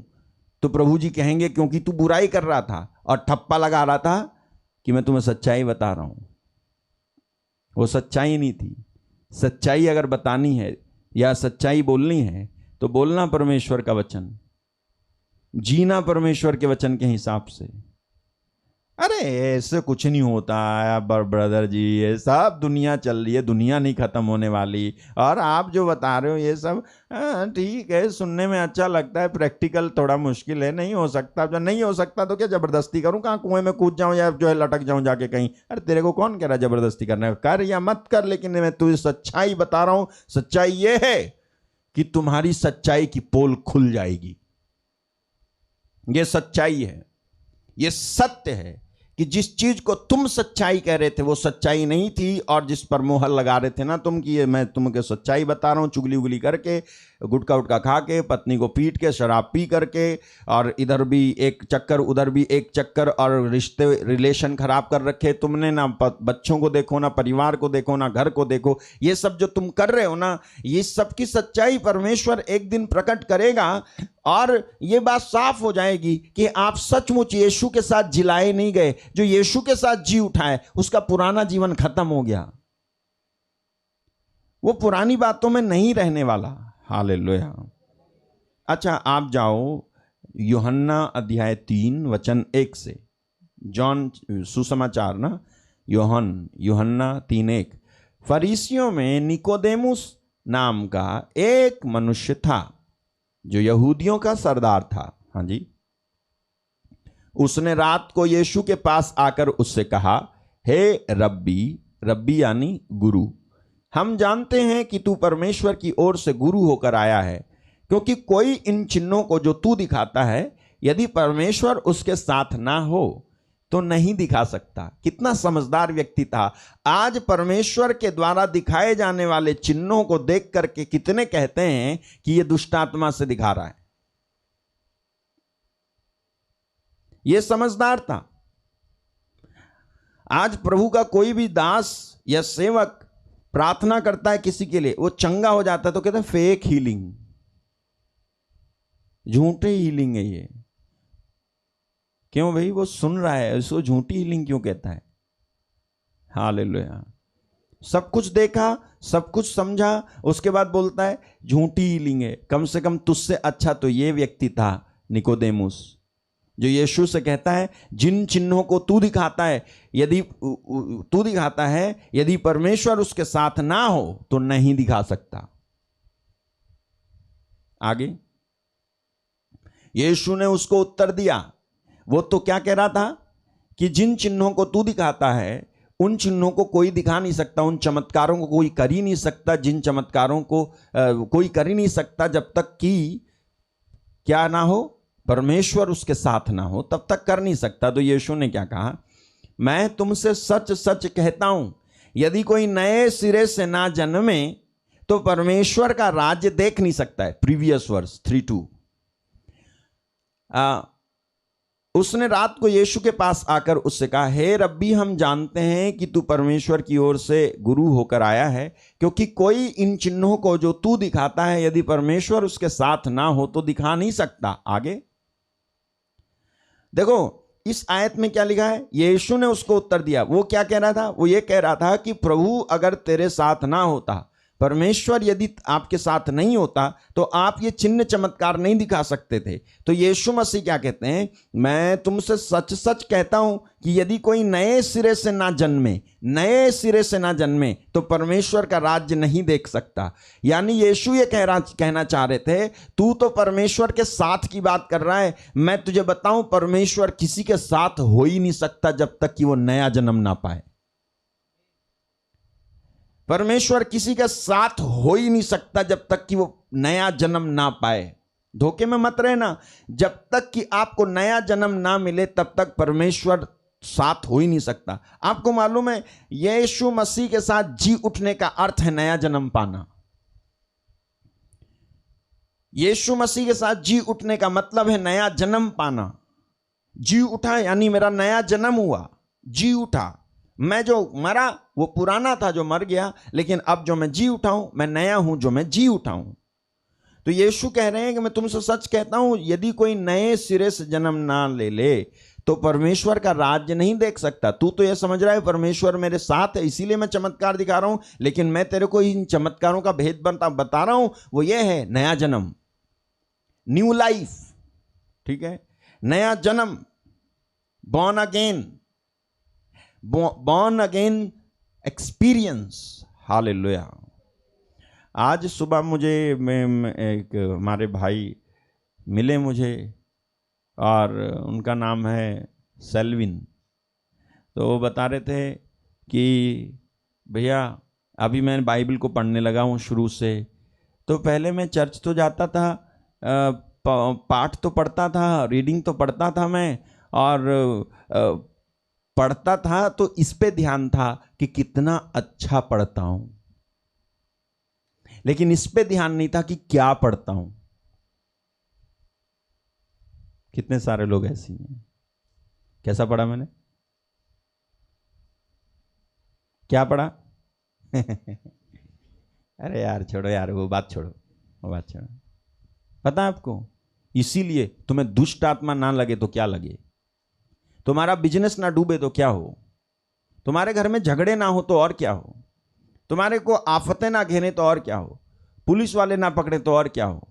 तो प्रभु जी कहेंगे क्योंकि तू बुराई कर रहा था और ठप्पा लगा रहा था कि मैं तुम्हें सच्चाई बता रहा हूं। वो सच्चाई नहीं थी, सच्चाई अगर बतानी है या सच्चाई बोलनी है तो बोलना परमेश्वर का वचन, जीना परमेश्वर के वचन के हिसाब से। अरे ऐसे कुछ नहीं होता है ब्रदर जी, ये सब दुनिया चल रही है, दुनिया नहीं खत्म होने वाली, और आप जो बता रहे हो ये सब ठीक है, सुनने में अच्छा लगता है, प्रैक्टिकल थोड़ा मुश्किल है, नहीं हो सकता। जब नहीं हो सकता तो क्या जबरदस्ती करूं? कहाँ कुएं में कूद जाऊं या जो है लटक जाऊं जाके कहीं? अरे तेरे को कौन कह रहा है जबरदस्ती करना है? कर या मत कर, लेकिन मैं तुझे सच्चाई बता रहा हूं। सच्चाई ये है कि तुम्हारी सच्चाई की पोल खुल जाएगी। ये सच्चाई है, ये सत्य है कि जिस चीज को तुम सच्चाई कह रहे थे वो सच्चाई नहीं थी, और जिस पर मोहर लगा रहे थे ना तुम कि ये मैं तुमको सच्चाई बता रहा हूं, चुगली उगली करके, गुटखा उटका खा के, पत्नी को पीट के, शराब पी करके, और इधर भी एक चक्कर उधर भी एक चक्कर, और रिश्ते रिलेशन खराब कर रखे तुमने। ना बच्चों को देखो, ना परिवार को देखो, ना घर को देखो। ये सब जो तुम कर रहे हो ना, ये सब की सच्चाई परमेश्वर एक दिन प्रकट करेगा, और ये बात साफ हो जाएगी कि आप सचमुच यीशु के साथ जिलाए नहीं गए। जो यीशु के साथ जी उठाए उसका पुराना जीवन खत्म हो गया, वो पुरानी बातों में नहीं रहने वाला। हालेलुया। अच्छा, आप जाओ यूहन्ना अध्याय 3 वचन 1 से। जॉन सुसमाचार ना, यूहन्ना 3:1। फरीसियों में निकोदेमुस नाम का एक मनुष्य था जो यहूदियों का सरदार था। हाँ जी। उसने रात को यीशु के पास आकर उससे कहा, हे रब्बी, रब्बी यानी गुरु, हम जानते हैं कि तू परमेश्वर की ओर से गुरु होकर आया है, क्योंकि कोई इन चिन्हों को जो तू दिखाता है यदि परमेश्वर उसके साथ ना हो तो नहीं दिखा सकता। कितना समझदार व्यक्ति था। आज परमेश्वर के द्वारा दिखाए जाने वाले चिन्हों को देख करके कितने कहते हैं कि यह दुष्ट आत्मा से दिखा रहा है। यह समझदार था। आज प्रभु का कोई भी दास या सेवक प्रार्थना करता है किसी के लिए, वो चंगा हो जाता है तो कहते हैं फेक हीलिंग, झूठी हीलिंग है ये। क्यों भाई? वो सुन रहा है, उसको झूठी हीलिंग क्यों कहता है? हालेलुया। सब कुछ देखा, सब कुछ समझा, उसके बाद बोलता है झूठी हीलिंग है। कम से कम तुझसे अच्छा तो ये व्यक्ति था निकोदेमुस, जो यीशु से कहता है जिन चिन्हों को तू दिखाता है यदि परमेश्वर उसके साथ ना हो तो नहीं दिखा सकता। आगे यीशु ने उसको उत्तर दिया। वो तो क्या कह रहा था कि जिन चिन्हों को तू दिखाता है उन चिन्हों को कोई दिखा नहीं सकता, उन चमत्कारों को कोई कर ही नहीं सकता, जिन चमत्कारों को कोई कर ही नहीं सकता जब तक कि क्या ना हो, परमेश्वर उसके साथ ना हो, तब तक कर नहीं सकता। तो यीशु ने क्या कहा, मैं तुमसे सच सच कहता हूं, यदि कोई नए सिरे से ना जन्मे तो परमेश्वर का राज्य देख नहीं सकता है। Previous verse 3:2। उसने रात को यीशु के पास आकर उससे कहा, हे रब्बी, हम जानते हैं कि तू परमेश्वर की ओर से गुरु होकर आया है, क्योंकि कोई इन चिन्हों को जो तू दिखाता है यदि परमेश्वर उसके साथ ना हो तो दिखा नहीं सकता। आगे देखो इस आयत में क्या लिखा है। यीशु ने उसको उत्तर दिया। वो क्या कह रहा था? वो ये कह रहा था कि प्रभु अगर तेरे साथ ना होता, परमेश्वर यदि आपके साथ नहीं होता तो आप ये चिन्ह चमत्कार नहीं दिखा सकते थे। तो यीशु मसीह क्या कहते हैं, मैं तुमसे सच सच कहता हूं कि यदि कोई नए सिरे से ना जन्मे तो परमेश्वर का राज्य नहीं देख सकता। यानी यीशु ये कहना चाह रहे थे, तू तो परमेश्वर के साथ की बात कर रहा है, मैं तुझे बताऊं परमेश्वर किसी के साथ हो ही नहीं सकता जब तक कि वो नया जन्म ना पाए। परमेश्वर किसी के साथ हो ही नहीं सकता जब तक कि वो नया जन्म ना पाए। धोखे में मत रहना। जब तक कि आपको नया जन्म ना मिले तब तक परमेश्वर साथ हो ही नहीं सकता। आपको मालूम है यीशु मसीह के साथ जी उठने का अर्थ है नया जन्म पाना। यीशु मसीह के साथ जी उठने का मतलब है नया जन्म पाना। जी उठा यानी मेरा नया जन्म हुआ, जी उठा। मैं जो मरा वो पुराना था जो मर गया, लेकिन अब जो मैं जी उठा हूं मैं नया हूं जो मैं जी उठा हूं। तो यीशु कह रहे हैं कि मैं तुमसे सच कहता हूं, यदि कोई नए सिरे से जन्म ना ले तो परमेश्वर का राज्य नहीं देख सकता। तू तो ये समझ रहा है परमेश्वर मेरे साथ है इसीलिए मैं चमत्कार दिखा रहा हूं, लेकिन मैं तेरे को इन चमत्कारों का भेद बता रहा हूं, वो ये है नया जन्म, न्यू लाइफ। ठीक है, नया जन्म, बॉर्न अगेन एक्सपीरियंस। हालेलुया। आज सुबह मुझे एक हमारे भाई मिले मुझे, और उनका नाम है सेल्विन। तो वो बता रहे थे कि भैया अभी मैं बाइबल को पढ़ने लगा हूँ शुरू से। तो पहले मैं चर्च तो जाता था, पाठ तो पढ़ता था, रीडिंग तो पढ़ता था मैं, और पढ़ता था तो इस पे ध्यान था कि कितना अच्छा पढ़ता हूँ, लेकिन इस पे ध्यान नहीं था कि क्या पढ़ता हूँ। कितने सारे लोग ऐसे हैं। कैसा पढ़ा मैंने, क्या पढ़ा? अरे यार छोड़ो यार, वो बात छोड़ो। पता है आपको, इसीलिए तुम्हें दुष्ट आत्मा ना लगे तो क्या लगे, तुम्हारा बिजनेस ना डूबे तो क्या हो, तुम्हारे घर में झगड़े ना हो तो और क्या हो, तुम्हारे को आफतें ना घेरे तो और क्या हो, पुलिस वाले ना पकड़े तो और क्या हो,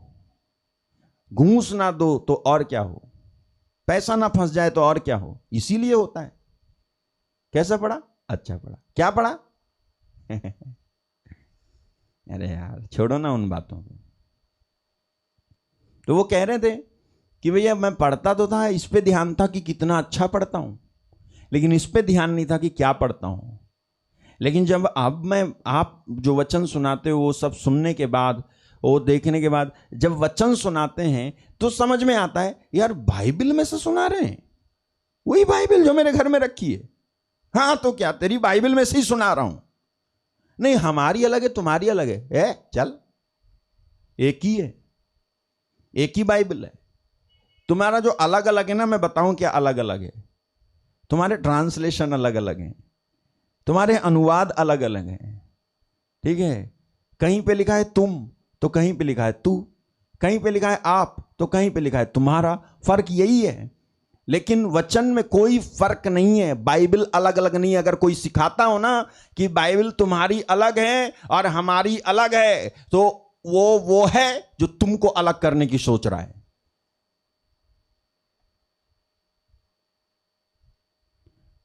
घूस ना दो तो और क्या हो, पैसा ना फंस जाए तो और क्या हो। इसीलिए होता है। कैसा पढ़ा? अच्छा पढ़ा। क्या पढ़ा? अरे यार छोड़ो ना उन बातों को। तो वो कह रहे थे कि भैया मैं पढ़ता तो था, इस पे ध्यान था कि कितना अच्छा पढ़ता हूं, लेकिन इस पे ध्यान नहीं था कि क्या पढ़ता हूं। लेकिन जब अब आप जो वचन सुनाते हो वो सब सुनने के बाद, वो देखने के बाद, जब वचन सुनाते हैं तो समझ में आता है यार बाइबल में से सुना रहे हैं, वही बाइबल जो मेरे घर में रखी है। हाँ तो क्या, तेरी बाइबल में से ही सुना रहा हूं। नहीं हमारी अलग है तुम्हारी अलग है, चल एक ही है, एक ही बाइबल है। तुम्हारा जो अलग अलग है ना, मैं बताऊं क्या अलग अलग है। तुम्हारे ट्रांसलेशन अलग अलग हैं, तुम्हारे अनुवाद अलग अलग हैं। ठीक है, कहीं पे लिखा है तुम तो कहीं पे लिखा है तू, कहीं पे लिखा है आप तो कहीं पे लिखा है तुम्हारा। फर्क यही है, लेकिन वचन में कोई फर्क नहीं है। बाइबल अलग अलग नहीं है। अगर कोई सिखाता हो ना कि बाइबल तुम्हारी अलग है और हमारी अलग है, तो वो है जो तुमको अलग करने की सोच रहा है।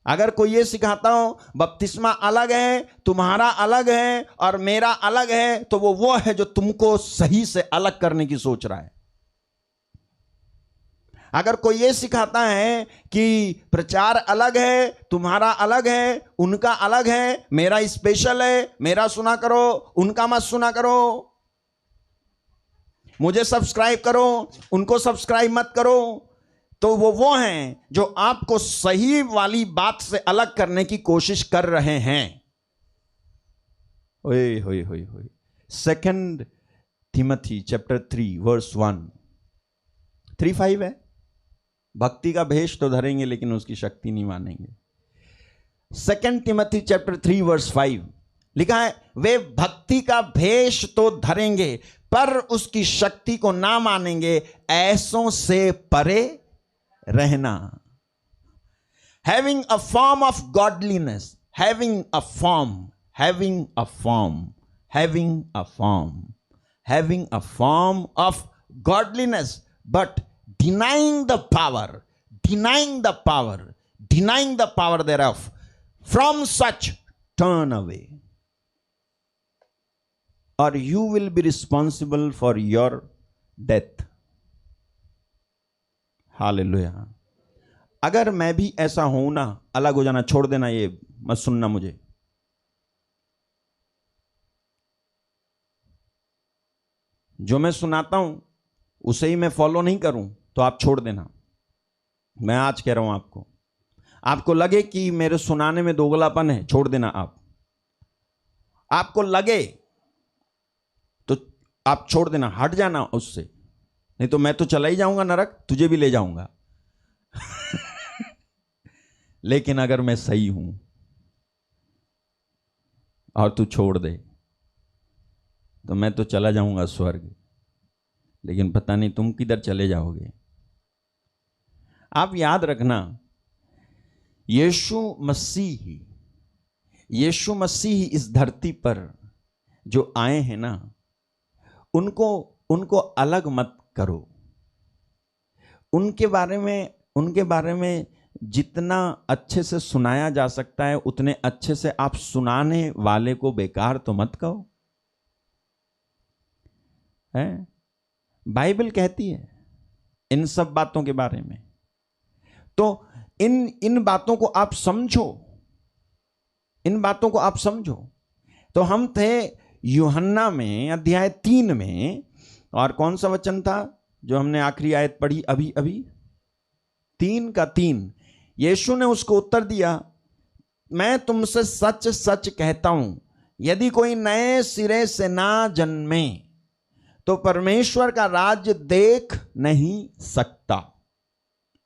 अगर कोई ये सिखाता हो बपतिस्मा अलग है, तुम्हारा अलग है और मेरा अलग है, तो वो है जो तुमको सही से अलग करने की सोच रहा है। अगर कोई ये सिखाता है कि प्रचार अलग है, तुम्हारा अलग है, उनका अलग है, मेरा स्पेशल है, मेरा सुना करो, उनका मत सुना करो, मुझे सब्सक्राइब करो, उनको सब्सक्राइब मत करो, तो वो हैं जो आपको सही वाली बात से अलग करने की कोशिश कर रहे हैं। ओए होए होए होए। 2 Timothy chapter 3 verse 1, 3:5 है। भक्ति का भेष तो धरेंगे लेकिन उसकी शक्ति नहीं मानेंगे। 2 Timothy chapter 3 verse 5 लिखा है, वे भक्ति का भेष तो धरेंगे पर उसकी शक्ति को ना मानेंगे, ऐसों से परे रहना। Having a form of godliness, having a form of godliness, but denying the power thereof. From such turn away, or you will be responsible for your death. Hallelujah. अगर मैं भी ऐसा हूं ना, अलग हो जाना, छोड़ देना, ये मत सुनना मुझे। जो मैं सुनाता हूं उसे ही मैं फॉलो नहीं करूं तो आप छोड़ देना। मैं आज कह रहा हूं आपको लगे कि मेरे सुनाने में दोगलापन है, छोड़ देना। आपको लगे तो आप छोड़ देना, हट जाना उससे, नहीं तो मैं तो चला ही जाऊंगा नरक, तुझे भी ले जाऊंगा। लेकिन अगर मैं सही हूं और तू छोड़ दे तो मैं तो चला जाऊंगा स्वर्ग, लेकिन पता नहीं तुम किधर चले जाओगे। आप याद रखना, यीशु मसीह इस धरती पर जो आए हैं ना, उनको अलग मत करो। उनके बारे में जितना अच्छे से सुनाया जा सकता है उतने अच्छे से आप सुनाने वाले को बेकार तो मत कहो। है बाइबल कहती है इन सब बातों के बारे में। तो इन बातों को आप समझो, इन बातों को आप समझो। तो हम थे यूहन्ना में अध्याय 3 में, और कौन सा वचन था जो हमने आखिरी आयत पढ़ी अभी 3:3। यीशु ने उसको उत्तर दिया, मैं तुमसे सच सच कहता हूं, यदि कोई नए सिरे से ना जन्मे तो परमेश्वर का राज्य देख नहीं सकता।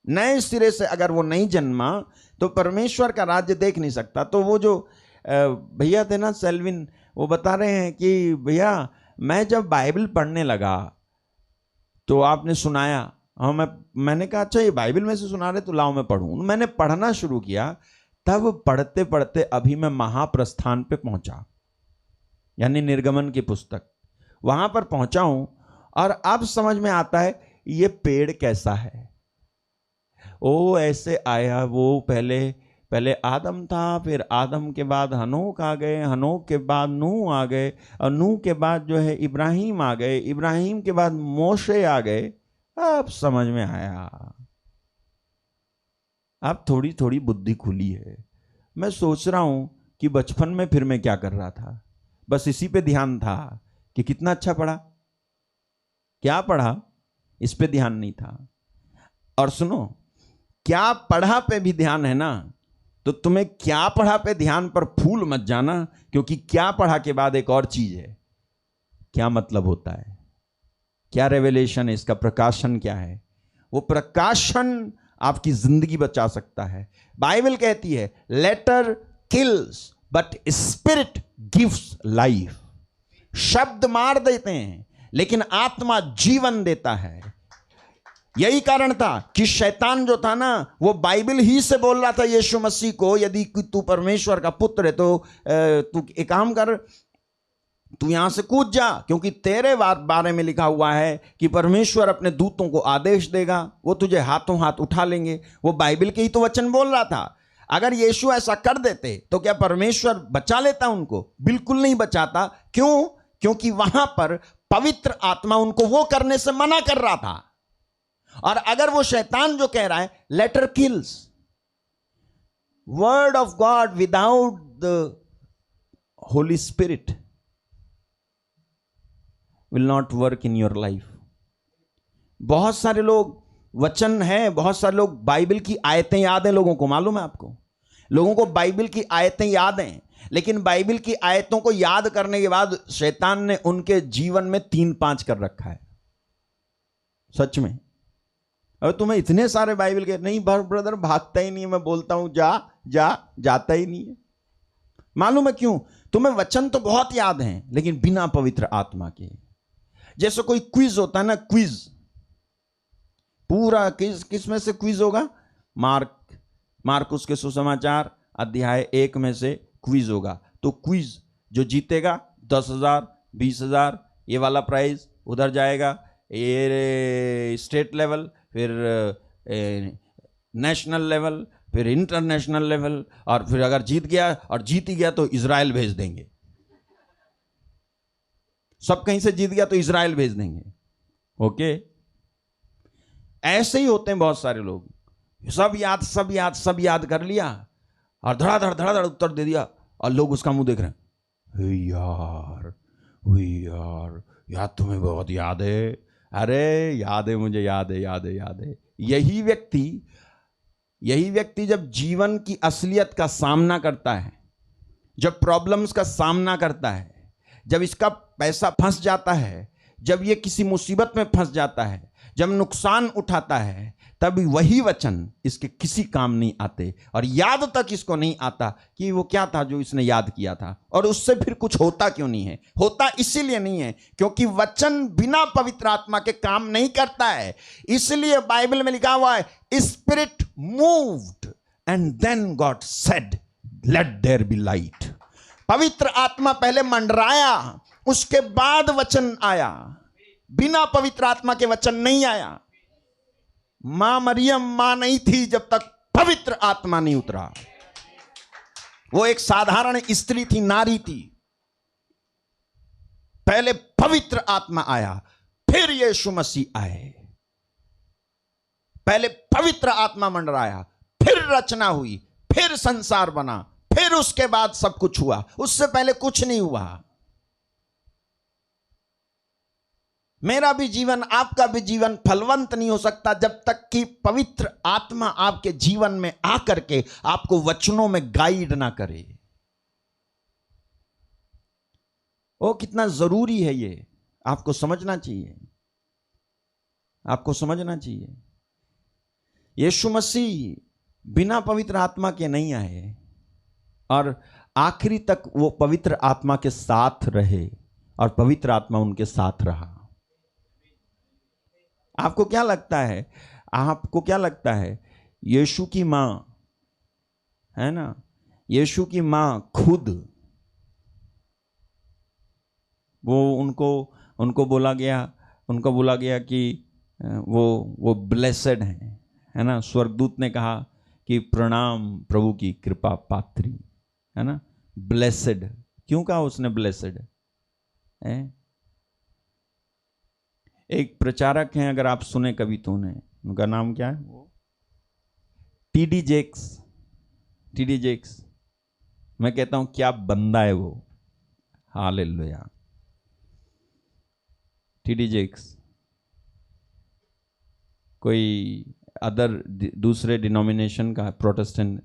नए सिरे से अगर वो नहीं जन्मा तो परमेश्वर का राज्य देख नहीं सकता। तो वो जो भैया थे ना सेल्विन, वो बता रहे हैं कि भैया मैं जब बाइबल पढ़ने लगा तो आपने सुनाया, हाँ मैंने कहा अच्छा ये बाइबल में से सुना रहे तो लाओ मैं पढ़ूं। मैंने पढ़ना शुरू किया, तब पढ़ते पढ़ते अभी मैं महाप्रस्थान पे पहुंचा, यानी निर्गमन की पुस्तक, वहां पर पहुंचा हूं। और अब समझ में आता है ये पेड़ कैसा है। ओ ऐसे आया, वो पहले आदम था, फिर आदम के बाद हनोक आ गए, हनोक के बाद नूह आ गए, और नूह के बाद जो है इब्राहिम आ गए, इब्राहिम के बाद मोशे आ गए। अब समझ में आया, अब थोड़ी थोड़ी बुद्धि खुली है। मैं सोच रहा हूं कि बचपन में फिर मैं क्या कर रहा था, बस इसी पे ध्यान था कि कितना अच्छा पढ़ा, क्या पढ़ा इस पे ध्यान नहीं था। और सुनो, क्या पढ़ा पे भी ध्यान है ना, तो तुम्हें क्या पढ़ा पे ध्यान पर फूल मत जाना, क्योंकि क्या पढ़ा के बाद एक और चीज है, क्या मतलब होता है, क्या रेवेलेशन है, इसका प्रकाशन क्या है। वो प्रकाशन आपकी जिंदगी बचा सकता है। बाइबल कहती है letter kills but spirit gives life. शब्द मार देते हैं लेकिन आत्मा जीवन देता है। यही कारण था कि शैतान जो था ना, वो बाइबल ही से बोल रहा था यीशु मसीह को, यदि तू परमेश्वर का पुत्र है तो तू एक काम कर, तू यहां से कूद जा, क्योंकि तेरे बारे में लिखा हुआ है कि परमेश्वर अपने दूतों को आदेश देगा, वो तुझे हाथों हाथ उठा लेंगे। वो बाइबल के ही तो वचन बोल रहा था। अगर यीशु ऐसा कर देते तो क्या परमेश्वर बचा लेता उनको? बिल्कुल नहीं बचाता। क्यों? क्योंकि वहां पर पवित्र आत्मा उनको वो करने से मना कर रहा था। और अगर वो शैतान जो कह रहा है letter kills, word of God without the Holy Spirit will not work in your life. बहुत सारे लोग वचन है, बहुत सारे लोग बाइबल की आयतें याद हैं, लोगों को मालूम है, आपको लोगों को बाइबल की आयतें याद हैं, लेकिन बाइबल की आयतों को याद करने के बाद शैतान ने उनके जीवन में 3-5 कर रखा है। सच में। और तुम्हें इतने सारे बाइबल के नहीं ब्रदर, भागता ही नहीं है, मैं बोलता हूं जाता ही नहीं है। मालूम है क्यों? तुम्हें वचन तो बहुत याद हैं लेकिन बिना पवित्र आत्मा के। जैसे कोई क्विज होता है ना, क्विज पूरा किस में से क्विज होगा? मार्कुस के सुसमाचार अध्याय 1 में से क्विज होगा। तो क्विज जो जीतेगा 10,000 20,000 ये वाला प्राइज उधर जाएगा, ये स्टेट लेवल, फिर नेशनल लेवल, फिर इंटरनेशनल लेवल, और फिर अगर जीत ही गया तो इजराइल भेज देंगे। सब कहीं से जीत गया तो इजराइल भेज देंगे। ओके, ऐसे ही होते हैं बहुत सारे लोग। सब याद कर लिया और धड़ाधड़ उत्तर दे दिया, और लोग उसका मुंह देख रहे हैं, यार तुम्हें बहुत याद है। अरे याद है, मुझे याद है। यही व्यक्ति जब जीवन की असलियत का सामना करता है, जब प्रॉब्लम्स का सामना करता है, जब इसका पैसा फंस जाता है, जब ये किसी मुसीबत में फंस जाता है, जब नुकसान उठाता है, तब वही वचन इसके किसी काम नहीं आते, और याद तक इसको नहीं आता कि वो क्या था जो इसने याद किया था, और उससे फिर कुछ होता क्यों नहीं है। होता इसीलिए नहीं है क्योंकि वचन बिना पवित्र आत्मा के काम नहीं करता है। इसलिए बाइबल में लिखा हुआ है spirit moved and then God said let there be light. पवित्र आत्मा पहले मंडराया, उसके बाद वचन आया। बिना पवित्र आत्मा के वचन नहीं आया। मां मरियम मां नहीं थी जब तक पवित्र आत्मा नहीं उतरा। वो एक साधारण स्त्री थी, नारी थी। पहले पवित्र आत्मा आया, फिर यीशु मसीह आए। पहले पवित्र आत्मा मंडराया, फिर रचना हुई, फिर संसार बना, फिर उसके बाद सब कुछ हुआ। उससे पहले कुछ नहीं हुआ। मेरा भी जीवन, आपका भी जीवन फलवंत नहीं हो सकता जब तक कि पवित्र आत्मा आपके जीवन में आकर के आपको वचनों में गाइड ना करे। ओ कितना जरूरी है, ये आपको समझना चाहिए, आपको समझना चाहिए। यीशु मसीह बिना पवित्र आत्मा के नहीं आए और आखिरी तक वो पवित्र आत्मा के साथ रहे और पवित्र आत्मा उनके साथ रहा। आपको क्या लगता है, आपको क्या लगता है, यीशु की मां है ना, यीशु की मां खुद वो उनको बोला गया कि वो ब्लेसेड है ना। स्वर्गदूत ने कहा कि प्रणाम प्रभु की कृपा पात्री, है ना। ब्लेसेड क्यों कहा उसने, ब्लेसेड है। एक प्रचारक हैं, अगर आप सुने कभी तो उनका नाम क्या है, टी.डी. जेक्स। मैं कहता हूं क्या बंदा है वो, हालेलुया। टी.डी. जेक्स कोई दूसरे डिनोमिनेशन का प्रोटेस्टेंट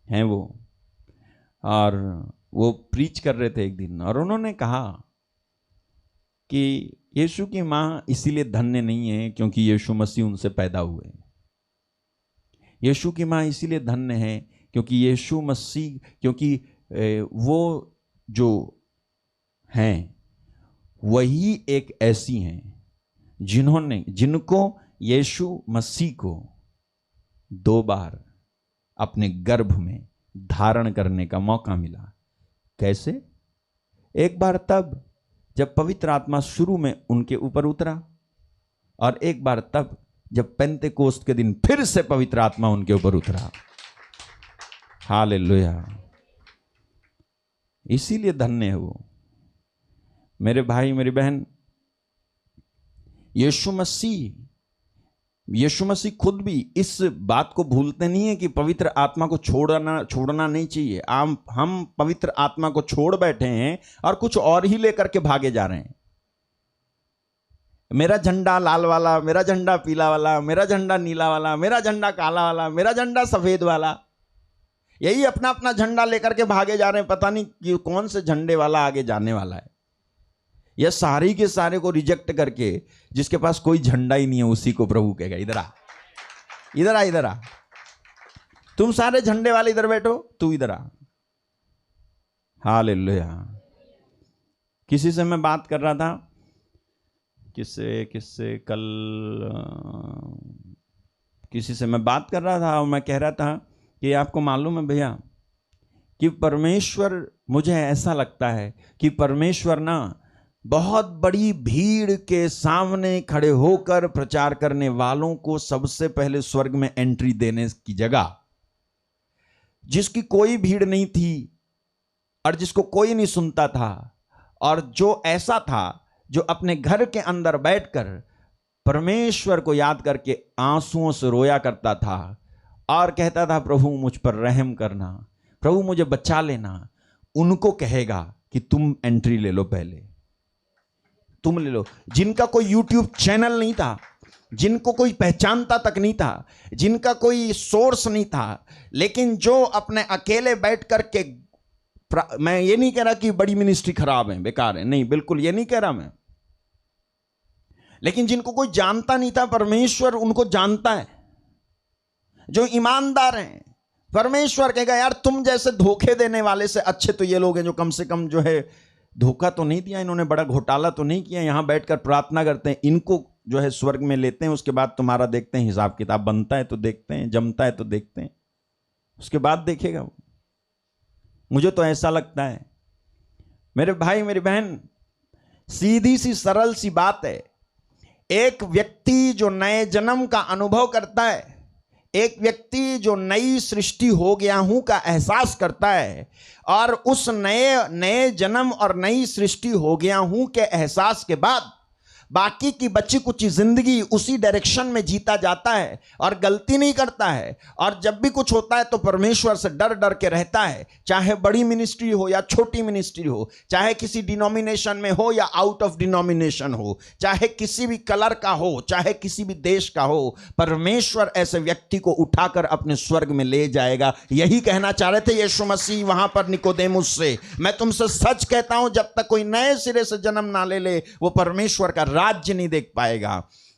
हैं वो, और वो प्रीच कर रहे थे एक दिन, और उन्होंने कहा कि यीशु की मां इसीलिए धन्य नहीं है क्योंकि यीशु मसीह उनसे पैदा हुए। यीशु की मां इसीलिए धन्य है क्योंकि यीशु मसीह, क्योंकि वो जो हैं वही एक ऐसी हैं जिनको यीशु मसीह को 2 बार अपने गर्भ में धारण करने का मौका मिला। कैसे? एक बार तब जब पवित्र आत्मा शुरू में उनके ऊपर उतरा, और एक बार तब जब पेंतेकोस्त के दिन फिर से पवित्र आत्मा उनके ऊपर उतरा। हालेलुया। इसीलिए धन्य है वो। मेरे भाई मेरी बहन, यीशु मसीह खुद भी इस बात को भूलते नहीं है कि पवित्र आत्मा को छोड़ना नहीं चाहिए। हम पवित्र आत्मा को छोड़ बैठे हैं और कुछ और ही लेकर के भागे जा रहे हैं। मेरा झंडा लाल वाला, मेरा झंडा पीला वाला, मेरा झंडा नीला वाला, मेरा झंडा काला वाला, मेरा झंडा सफेद वाला, यही अपना अपना झंडा लेकर के भागे जा रहे हैं। पता नहीं कि कौन से झंडे वाला आगे जाने वाला है। यह सारे के सारे को रिजेक्ट करके जिसके पास कोई झंडा ही नहीं है उसी को प्रभु कहेगा, इधर आ, इधर आ, इधर आ। तुम सारे झंडे वाले इधर बैठो, तू इधर आ। हालेलुया। किसी से मैं बात कर रहा था, किससे कल किसी से मैं बात कर रहा था और मैं कह रहा था कि आपको मालूम है भैया कि परमेश्वर, मुझे ऐसा लगता है कि परमेश्वर ना बहुत बड़ी भीड़ के सामने खड़े होकर प्रचार करने वालों को सबसे पहले स्वर्ग में एंट्री देने की जगह, जिसकी कोई भीड़ नहीं थी और जिसको कोई नहीं सुनता था, और जो ऐसा था जो अपने घर के अंदर बैठकर परमेश्वर को याद करके आंसुओं से रोया करता था और कहता था प्रभु मुझ पर रहम करना, प्रभु मुझे बचा लेना, उनको कहेगा कि तुम एंट्री ले लो, पहले तुम ले लो। जिनका कोई यूट्यूब चैनल नहीं था, जिनको कोई पहचानता तक नहीं था, जिनका कोई सोर्स नहीं था, लेकिन जो अपने अकेले बैठ करके, मैं ये नहीं कह रहा कि बड़ी मिनिस्ट्री खराब है, बेकार है, नहीं, बिल्कुल ये नहीं कह रहा मैं, लेकिन जिनको कोई जानता नहीं था, परमेश्वर उनको जानता है। जो ईमानदार हैं, परमेश्वर कहेगा यार तुम जैसे धोखे देने वाले से अच्छे तो ये लोग हैं जो कम से कम जो है धोखा तो नहीं दिया, इन्होंने बड़ा घोटाला तो नहीं किया, यहां बैठकर प्रार्थना करते हैं, इनको जो है स्वर्ग में लेते हैं, उसके बाद तुम्हारा देखते हैं हिसाब किताब, बनता है तो देखते हैं, जमता है तो देखते हैं। उसके बाद देखेगा वो। मुझे तो ऐसा लगता है मेरे भाई मेरी बहन, सीधी सी सरल सी बात है। एक व्यक्ति जो नए जन्म का अनुभव करता है, एक व्यक्ति जो नई सृष्टि हो गया हूं का एहसास करता है, और उस नए जन्म और नई सृष्टि हो गया हूं के एहसास के बाद बाकी की बची कुछ जिंदगी उसी डायरेक्शन में जीता जाता है और गलती नहीं करता है। और जब भी कुछ होता है तो परमेश्वर से डर डर के रहता है, चाहे बड़ी मिनिस्ट्री हो या छोटी मिनिस्ट्री हो, चाहे किसी डिनोमिनेशन में हो या आउट ऑफ डिनोमिनेशन हो, चाहे किसी भी कलर का हो, चाहे किसी भी देश का हो, परमेश्वर ऐसे व्यक्ति को उठाकर अपने स्वर्ग में ले जाएगा। यही कहना चाह रहे थे यीशु मसीह वहां पर निकोदेमुस से। मैं तुमसे सच कहता हूं, जब तक कोई नए सिरे से जन्म ना ले ले वो परमेश्वर का राज्य नहीं देख पाएगा।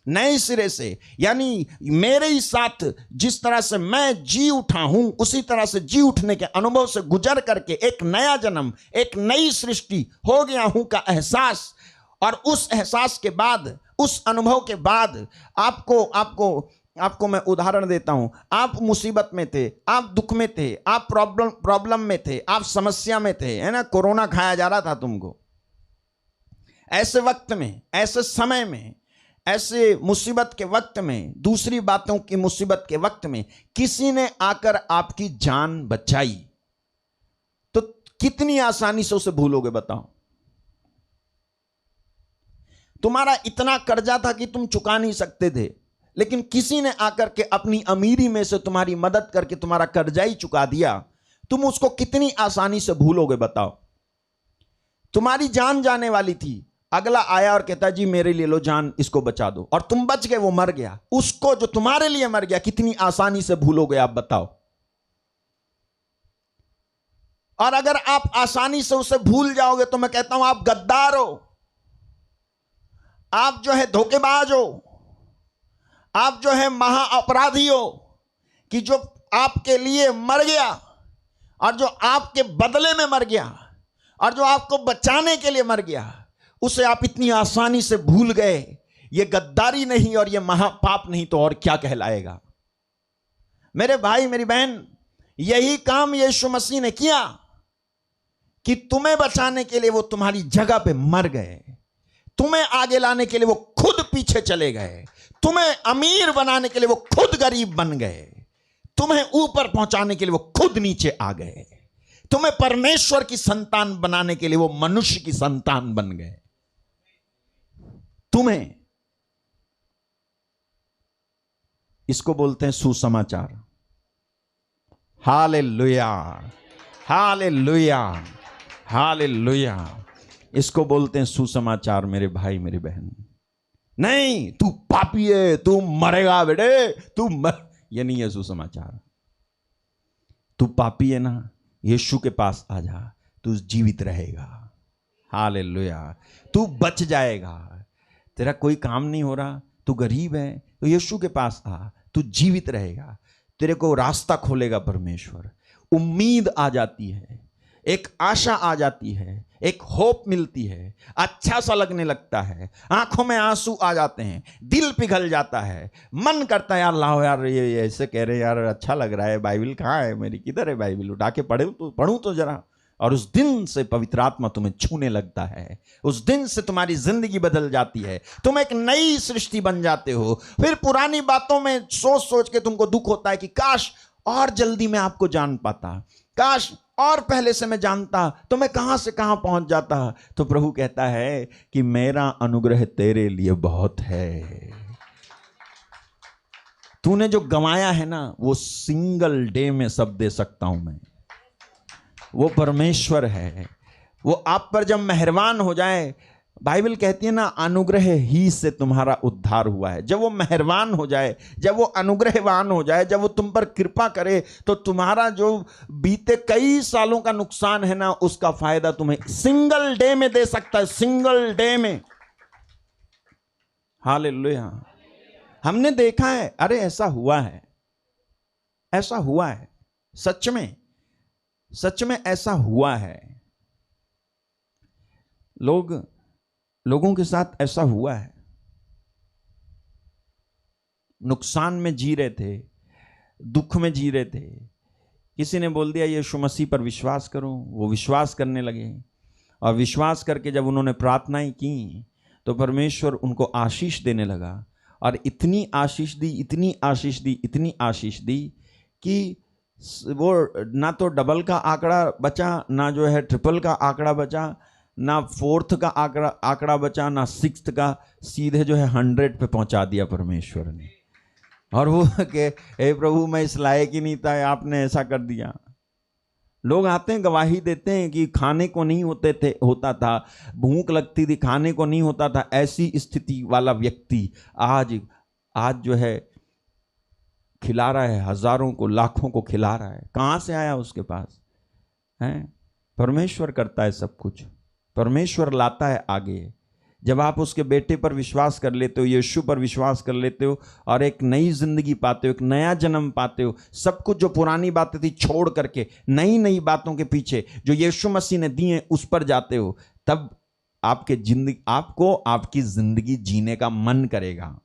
नए सिरे से यानी मेरे ही साथ जिस तरह से मैं जी उठा हूं, उसी तरह से जी उठने के अनुभव से गुजर करके एक नया जन्म, एक नई सृष्टि हो गया हूं का एहसास, और उस एहसास के बाद, उस अनुभव के बाद आपको मैं उदाहरण देता हूं। आप मुसीबत में थे, आप दुख में थे, आप प्रॉब्लम में थे, आप समस्या में थे, है ना, कोरोना खाया जा रहा था तुमको। ऐसे वक्त में, ऐसे समय में, ऐसे मुसीबत के वक्त में, दूसरी बातों की मुसीबत के वक्त में किसी ने आकर आपकी जान बचाई तो कितनी आसानी से उसे भूलोगे बताओ। तुम्हारा इतना कर्जा था कि तुम चुका नहीं सकते थे, लेकिन किसी ने आकर के अपनी अमीरी में से तुम्हारी मदद करके तुम्हारा कर्जा ही चुका दिया, तुम उसको कितनी आसानी से भूलोगे बताओ। तुम्हारी जान जाने वाली थी, अगला आया और कहता जी मेरे लिए लो जान, इसको बचा दो, और तुम बच गए, वो मर गया। उसको जो तुम्हारे लिए मर गया कितनी आसानी से भूलोगे आप बताओ। और अगर आप आसानी से उसे भूल जाओगे तो मैं कहता हूं आप गद्दार हो, आप जो है धोखेबाज हो, आप जो है महा अपराधी हो कि जो आपके लिए मर गया और जो आपके बदले में मर गया और जो आपको बचाने के लिए मर गया, उसे आप इतनी आसानी से भूल गए। ये गद्दारी नहीं और ये महापाप नहीं तो और क्या कहलाएगा। मेरे भाई मेरी बहन, यही काम यीशु मसीह ने किया कि तुम्हें बचाने के लिए वो तुम्हारी जगह पे मर गए, तुम्हें आगे लाने के लिए वो खुद पीछे चले गए, तुम्हें अमीर बनाने के लिए वो खुद गरीब बन गए, तुम्हें ऊपर पहुंचाने के लिए वो खुद नीचे आ गए, तुम्हें परमेश्वर की संतान बनाने के लिए वो मनुष्य की संतान बन गए। तुम्हें, इसको बोलते हैं सुसमाचार। Hallelujah, hallelujah, hallelujah. इसको बोलते हैं सुसमाचार मेरे भाई मेरी बहन। नहीं तू पापी है, तू मरेगा बेटे, ये नहीं है सुसमाचार। तू पापी है ना, यीशु के पास आ जा, तू जीवित रहेगा। हालेलुया, तू बच जाएगा। तेरा कोई काम नहीं हो रहा, तू गरीब है तो यीशु के पास आ, तू जीवित रहेगा। तेरे को रास्ता खोलेगा परमेश्वर। उम्मीद आ जाती है, एक आशा आ जाती है, एक होप मिलती है, अच्छा सा लगने लगता है, आंखों में आंसू आ जाते हैं, दिल पिघल जाता है, मन करता है यार लाओ यार ये ऐसे कह रहे यार, अच्छा लग रहा है, बाइबल कहाँ है मेरी, किधर है बाइबल, उठा के पढ़ूं तो जरा। और उस दिन से पवित्र आत्मा तुम्हें छूने लगता है, उस दिन से तुम्हारी जिंदगी बदल जाती है, तुम एक नई सृष्टि बन जाते हो। फिर पुरानी बातों में सोच सोच के तुमको दुख होता है कि काश और जल्दी मैं आपको जान पाता, काश और पहले से मैं जानता तो मैं कहां से कहां पहुंच जाता। तो प्रभु कहता है कि मेरा अनुग्रह तेरे लिए बहुत है। तूने जो गंवाया है ना वो सिंगल डे में सब दे सकता हूं मैं। वो परमेश्वर है, वो आप पर जब मेहरबान हो जाए, बाइबल कहती है ना अनुग्रह ही से तुम्हारा उद्धार हुआ है। जब वो मेहरबान हो जाए, जब वो अनुग्रहवान हो जाए, जब वो तुम पर कृपा करे, तो तुम्हारा जो बीते कई सालों का नुकसान है ना उसका फायदा तुम्हें सिंगल डे में दे सकता है, सिंगल डे में। हालेलुया। हमने देखा है, अरे ऐसा हुआ है, ऐसा हुआ है, सच में सच में ऐसा हुआ है। लोगों के साथ ऐसा हुआ है, नुकसान में जी रहे थे, दुख में जी रहे थे, किसी ने बोल दिया यीशु मसीह पर विश्वास करो, वो विश्वास करने लगे और विश्वास करके जब उन्होंने प्रार्थनाएं की तो परमेश्वर उनको आशीष देने लगा और इतनी आशीष दी, इतनी आशीष दी, इतनी आशीष दी कि वो ना तो डबल का आंकड़ा बचा, ना जो है ट्रिपल का आंकड़ा बचा, ना फोर्थ का आंकड़ा बचा, ना सिक्स्थ का, सीधे जो है 100 पे पहुंचा दिया परमेश्वर ने। और वो कि हे प्रभु मैं इस लायक ही नहीं था, आपने ऐसा कर दिया। लोग आते हैं गवाही देते हैं कि खाने को नहीं होता था, भूख लगती थी, खाने को नहीं होता था। ऐसी स्थिति वाला व्यक्ति आज जो है खिला रहा है, हजारों को, लाखों को खिला रहा है। कहाँ से आया उसके पास? है परमेश्वर करता है सब कुछ, परमेश्वर लाता है आगे। जब आप उसके बेटे पर विश्वास कर लेते हो, यीशु पर विश्वास कर लेते हो और एक नई जिंदगी पाते हो, एक नया जन्म पाते हो, सब कुछ जो पुरानी बातें थी छोड़ करके नई नई बातों के पीछे जो यीशु मसीह ने दी है उस पर जाते हो, तब आपको आपकी जिंदगी जीने का मन करेगा।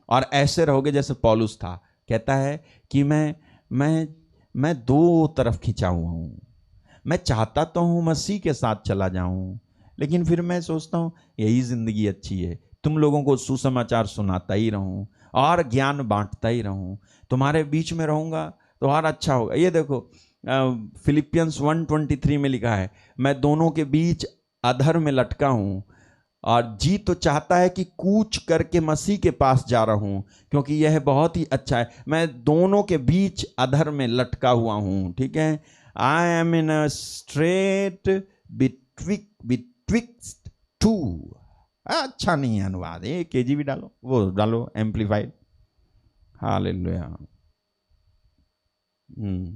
और ऐसे रहोगे जैसे पौलुस था, कहता है कि मैं दो तरफ खिंचा हुआ हूं। मैं चाहता तो हूं मसीह के साथ चला जाऊं, लेकिन फिर मैं सोचता हूं यही जिंदगी अच्छी है, तुम लोगों को सुसमाचार सुनाता ही रहूं और ज्ञान बांटता ही रहूं, तुम्हारे बीच में रहूंगा तो और अच्छा होगा। ये देखो फिलिपियंस 1:23 में लिखा है, मैं दोनों के बीच अधर में लटका हूं और जी तो चाहता है कि कूच करके मसीह के पास जा रहा हूं, क्योंकि यह बहुत ही अच्छा है। मैं दोनों के बीच अधर में लटका हुआ हूं, ठीक है। I am in a strait betwixt two. अच्छा नहीं है अनुवाद, ये KJV डालो, वो डालो एम्पलीफाइड। हालेलुया।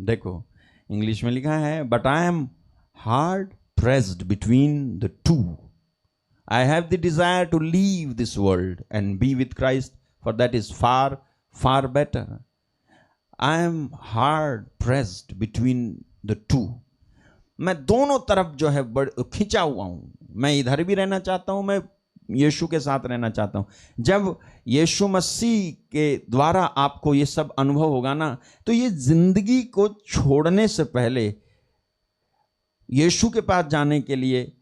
देखो इंग्लिश में लिखा है, but I am hard pressed between the two. I have the desire to leave this world and be with Christ, for that is far, far better. I am hard pressed between the two. मैं दोनों तरफ जो है खिंचा हुआ हूं। मैं इधर भी रहना चाहता हूं, मैं यीशु के साथ रहना चाहता हूं। जब यीशु मसीह के द्वारा आपको ये सब अनुभव होगा ना, तो ये जिंदगी को छोड़ने से पहले यीशु के पास जाने के लिए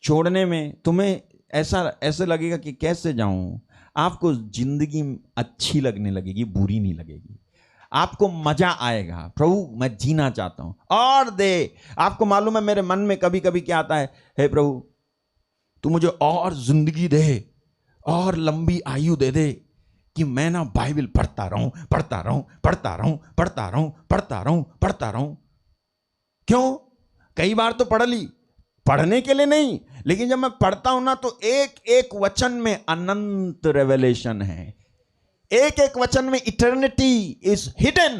छोड़ने में तुम्हें ऐसे लगेगा कि कैसे जाऊं। आपको जिंदगी अच्छी लगने लगेगी, बुरी नहीं लगेगी। आपको मजा आएगा, प्रभु मैं जीना चाहता हूं और दे। आपको मालूम है मेरे मन में कभी कभी क्या आता है, हे प्रभु तू मुझे और जिंदगी दे और लंबी आयु दे दे कि मैं ना बाइबल पढ़ता रहूं, पढ़ता रहूं, पढ़ता रहूं, पढ़ता रहूं, पढ़ता रहूं, पढ़ता रहूं। क्यों? कई बार तो पढ़ ली, पढ़ने के लिए नहीं, लेकिन जब मैं पढ़ता हूं ना तो एक एक वचन में अनंत रेवलेशन है। एक एक वचन में इटर्निटी इज हिडन,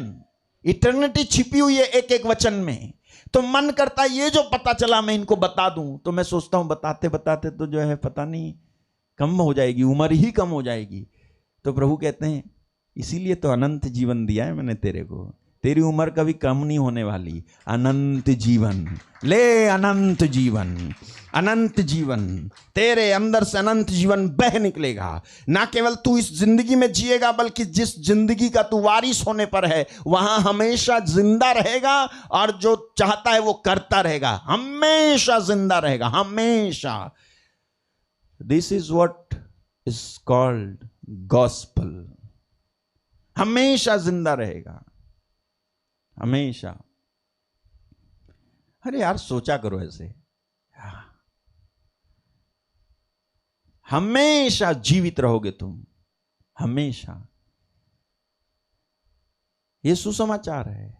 इटर्निटी छिपी हुई है एक एक वचन में। तो मन करता है ये जो पता चला मैं इनको बता दूं, तो मैं सोचता हूं बताते बताते तो जो है पता नहीं कम हो जाएगी, उम्र ही कम हो जाएगी। तो प्रभु कहते हैं इसीलिए तो अनंत जीवन दिया है मैंने तेरे को, तेरी उम्र कभी कम नहीं होने वाली। अनंत जीवन ले, अनंत जीवन, अनंत जीवन तेरे अंदर से अनंत जीवन बह निकलेगा। ना केवल तू इस जिंदगी में जिएगा, बल्कि जिस जिंदगी का तू वारिस होने पर है वहां हमेशा जिंदा रहेगा और जो चाहता है वो करता रहेगा, हमेशा जिंदा रहेगा, हमेशा। This is what is called gospel. हमेशा जिंदा रहेगा, हमेशा। अरे यार सोचा करो ऐसे, हमेशा जीवित रहोगे तुम, हमेशा। ये सुसमाचार है,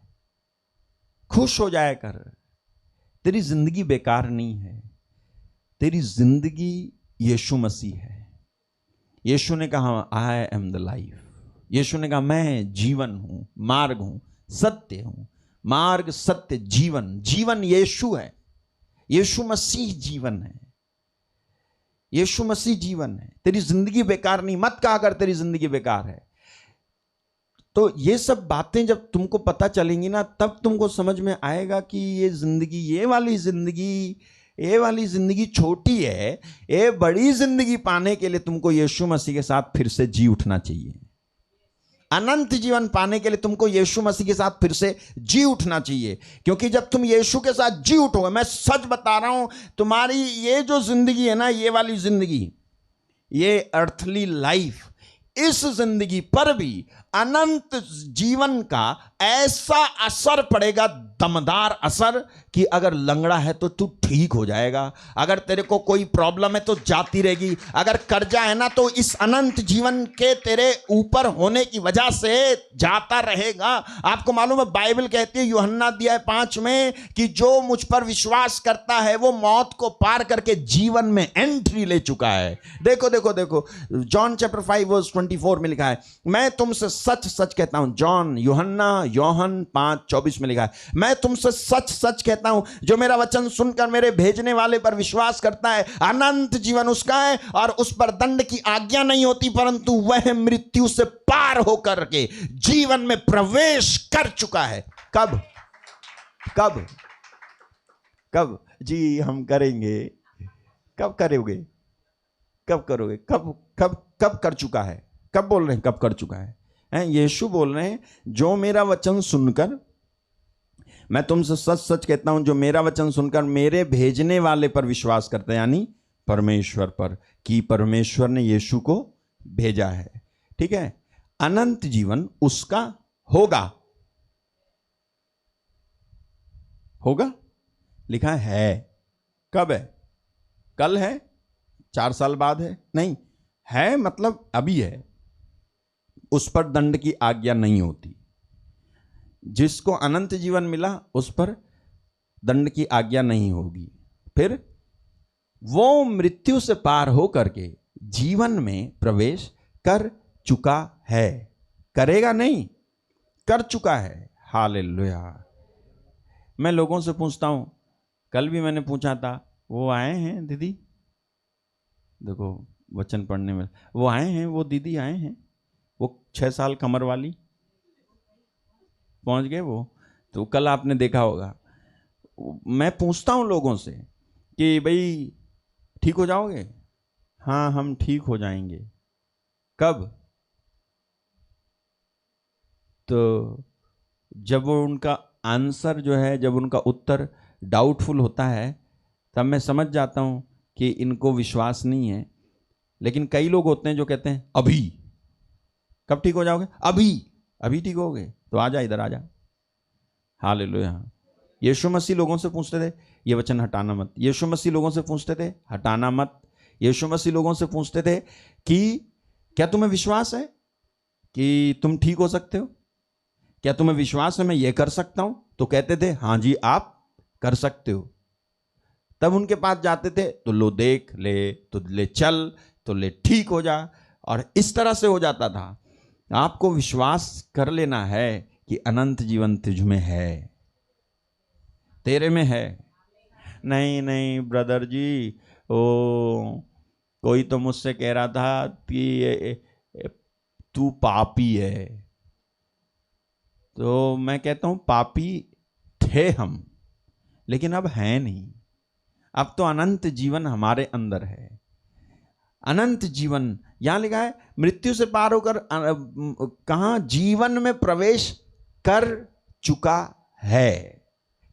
खुश हो जाया कर। तेरी जिंदगी बेकार नहीं है, तेरी जिंदगी यीशु मसीह है। यीशु ने कहा आई एम द लाइफ। यीशु ने कहा मैं जीवन हूं, मार्ग हूं, सत्य हूं। मार्ग, सत्य, जीवन। जीवन यीशु है, यीशु मसीह जीवन है, यीशु मसीह जीवन है। तेरी जिंदगी बेकार नहीं, मत कहा कर तेरी जिंदगी बेकार है। तो ये सब बातें जब तुमको पता चलेंगी ना, तब तुमको समझ में आएगा कि ये जिंदगी, ये वाली जिंदगी छोटी है। ये बड़ी जिंदगी पाने के लिए तुमको यीशु मसीह के साथ फिर से जी उठना चाहिए। अनंत जीवन पाने के लिए तुमको यीशु मसीह के साथ फिर से जी उठना चाहिए, क्योंकि जब तुम यीशु के साथ जी उठोगे, मैं सच बता रहा हूं, तुम्हारी ये जो जिंदगी है ना, ये वाली जिंदगी, ये अर्थली लाइफ, इस जिंदगी पर भी अनंत जीवन का ऐसा असर पड़ेगा, दमदार असर, कि अगर लंगड़ा है तो तू ठीक हो जाएगा, अगर तेरे को कोई प्रॉब्लम है तो जाती रहेगी, अगर कर्जा है ना तो इस अनंत जीवन के तेरे ऊपर होने की वजह से जाता रहेगा। आपको मालूम है, बाइबल कहती है यूहन्ना अध्याय 5 में कि जो मुझ पर विश्वास करता है वो मौत को पार करके जीवन में एंट्री ले चुका है। देखो देखो देखो, जॉन चैप्टर 5 वर्स 24 में लिखा है, मैं तुमसे सच सच कहता हूं, योहन 5:24 में लिखा है, मैं तुमसे सच सच कहता हूं, जो मेरा वचन सुनकर मेरे भेजने वाले पर विश्वास करता है, अनंत जीवन उसका है और उस पर दंड की आज्ञा नहीं होती, परंतु वह मृत्यु से पार होकर के जीवन में प्रवेश कर चुका है। कब कब कब जी हम करेंगे? कब करोगे? कब करोगे? कब कब कब कर चुका है? कब बोल रहे हैं कब कर चुका है? यीशु बोल रहे हैं, जो मेरा वचन सुनकर, मैं तुमसे सच सच कहता हूं, जो मेरा वचन सुनकर मेरे भेजने वाले पर विश्वास करता है, यानी परमेश्वर पर, कि परमेश्वर ने यीशु को भेजा है, ठीक है, अनंत जीवन उसका होगा। होगा लिखा है। कब है? कल है? 4 साल बाद है? नहीं है, मतलब अभी है। उस पर दंड की आज्ञा नहीं होती। जिसको अनंत जीवन मिला उस पर दंड की आज्ञा नहीं होगी। फिर वो मृत्यु से पार हो करके जीवन में प्रवेश कर चुका है। करेगा नहीं, कर चुका है। हालेलुया। मैं लोगों से पूछता हूं, कल भी मैंने पूछा था, वो आए हैं दीदी, देखो वचन पढ़ने में, वो आए हैं, वो दीदी आए हैं, वो 6 साल कमर वाली पहुंच गए वो, तो कल आपने देखा होगा। मैं पूछता हूं लोगों से कि भाई ठीक हो जाओगे? हाँ हम ठीक हो जाएंगे। कब? तो जब वो उनका आंसर जो है, जब उनका उत्तर डाउटफुल होता है, तब मैं समझ जाता हूं कि इनको विश्वास नहीं है। लेकिन कई लोग होते हैं जो कहते हैं अभी। कब ठीक हो जाओगे? अभी। अभी ठीक हो गए तो आजा, इधर आजा। हालेलुया। यीशु मसीह लोगों से पूछते थे ये वचन हटाना मत। यीशु मसीह लोगों से पूछते थे हटाना मत। यीशु मसीह लोगों से पूछते थे कि क्या तुम्हें विश्वास है कि तुम ठीक हो सकते हो? क्या तुम्हें विश्वास है मैं ये कर सकता हूं? तो कहते थे हाँ जी आप कर सकते हो। तब उनके पास जाते थे तो लो देख ले, तो ले चल, तो ले ठीक हो जा, और इस तरह से हो जाता था। आपको विश्वास कर लेना है कि अनंत जीवन तुझ में है, तेरे में है। नहीं नहीं ब्रदर जी, ओ कोई तो मुझसे कह रहा था कि तू पापी है। तो मैं कहता हूं पापी थे हम, लेकिन अब है नहीं। अब तो अनंत जीवन हमारे अंदर है। अनंत जीवन यहां लिखा है, मृत्यु से पार होकर कहां? जीवन में प्रवेश कर चुका है।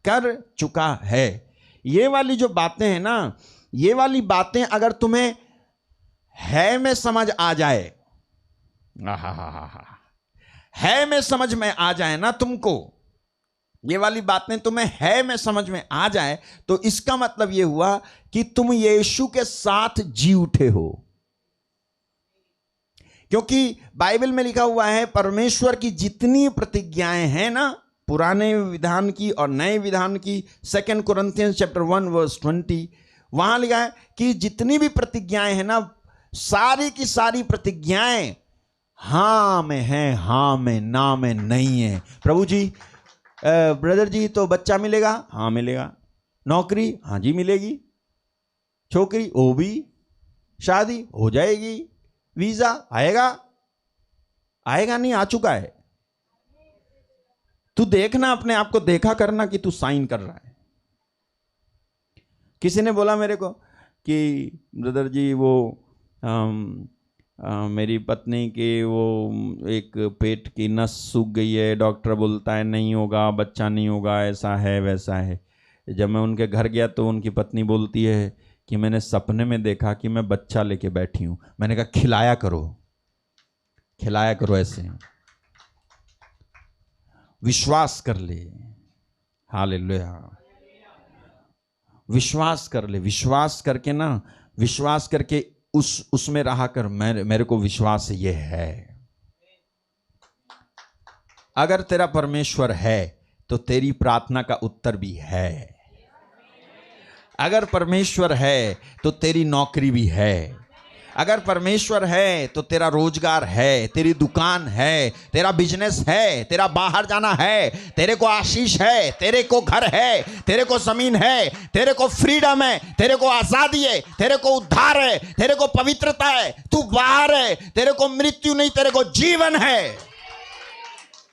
कर चुका है। ये वाली जो बातें हैं ना, ये वाली बातें अगर तुम्हें है में समझ आ जाए, है में समझ में आ जाए ना तुमको, ये वाली बातें तुम्हें है में समझ में आ जाए, तो इसका मतलब ये हुआ कि तुम यीशु के साथ जी उठे हो। क्योंकि बाइबल में लिखा हुआ है, परमेश्वर की जितनी प्रतिज्ञाएं हैं ना, पुराने विधान की और नए विधान की, 2 कोरिन्थियंस चैप्टर 1 वर्स 20, वहां लिखा है कि जितनी भी प्रतिज्ञाएं हैं ना, सारी की सारी प्रतिज्ञाएं हाँ में है, हाँ में, ना में नहीं है। प्रभु जी, ब्रदर जी तो बच्चा मिलेगा? हाँ मिलेगा। नौकरी? हाँ जी मिलेगी। छोकरी? वो भी। शादी हो जाएगी। वीजा आएगा? आएगा नहीं, आ चुका है। तू देखना, अपने आप को देखा करना कि तू साइन कर रहा है। किसी ने बोला मेरे को कि ब्रदर जी वो मेरी पत्नी की वो एक पेट की नस सूख गई है, डॉक्टर बोलता है नहीं होगा, बच्चा नहीं होगा, ऐसा है वैसा है। जब मैं उनके घर गया तो उनकी पत्नी बोलती है कि मैंने सपने में देखा कि मैं बच्चा लेके बैठी हूँ। मैंने कहा खिलाया करो ऐसे, विश्वास कर ले। हालेलुया, विश्वास कर ले। विश्वास करके ना, विश्वास करके उसमें रहा कर। मेरे को विश्वास ये है। अगर तेरा परमेश्वर है तो तेरी प्रार्थना का उत्तर भी है। अगर परमेश्वर है तो तेरी नौकरी भी है। अगर परमेश्वर है तो तेरा रोजगार है, तेरी दुकान है, तेरा बिजनेस है, तेरा बाहर जाना है, तेरे को आशीष है, तेरे को घर है, तेरे को जमीन है, तेरे को फ्रीडम है, तेरे को आजादी है, तेरे को उद्धार है, तेरे को पवित्रता है, तू बाहर है, तेरे को मृत्यु नहीं, तेरे को जीवन है।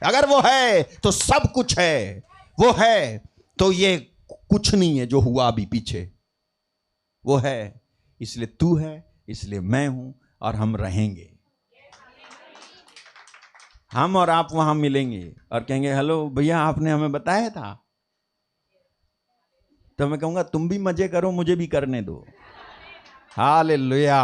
अगर वो है तो सब कुछ है। वो है तो ये कुछ नहीं है जो हुआ अभी पीछे। वो है, इसलिए तू है, इसलिए मैं हूं, और हम रहेंगे। हम और आप वहां मिलेंगे और कहेंगे हेलो भैया, आपने हमें बताया था। तो मैं कहूंगा तुम भी मजे करो, मुझे भी करने दो। हालेलुया।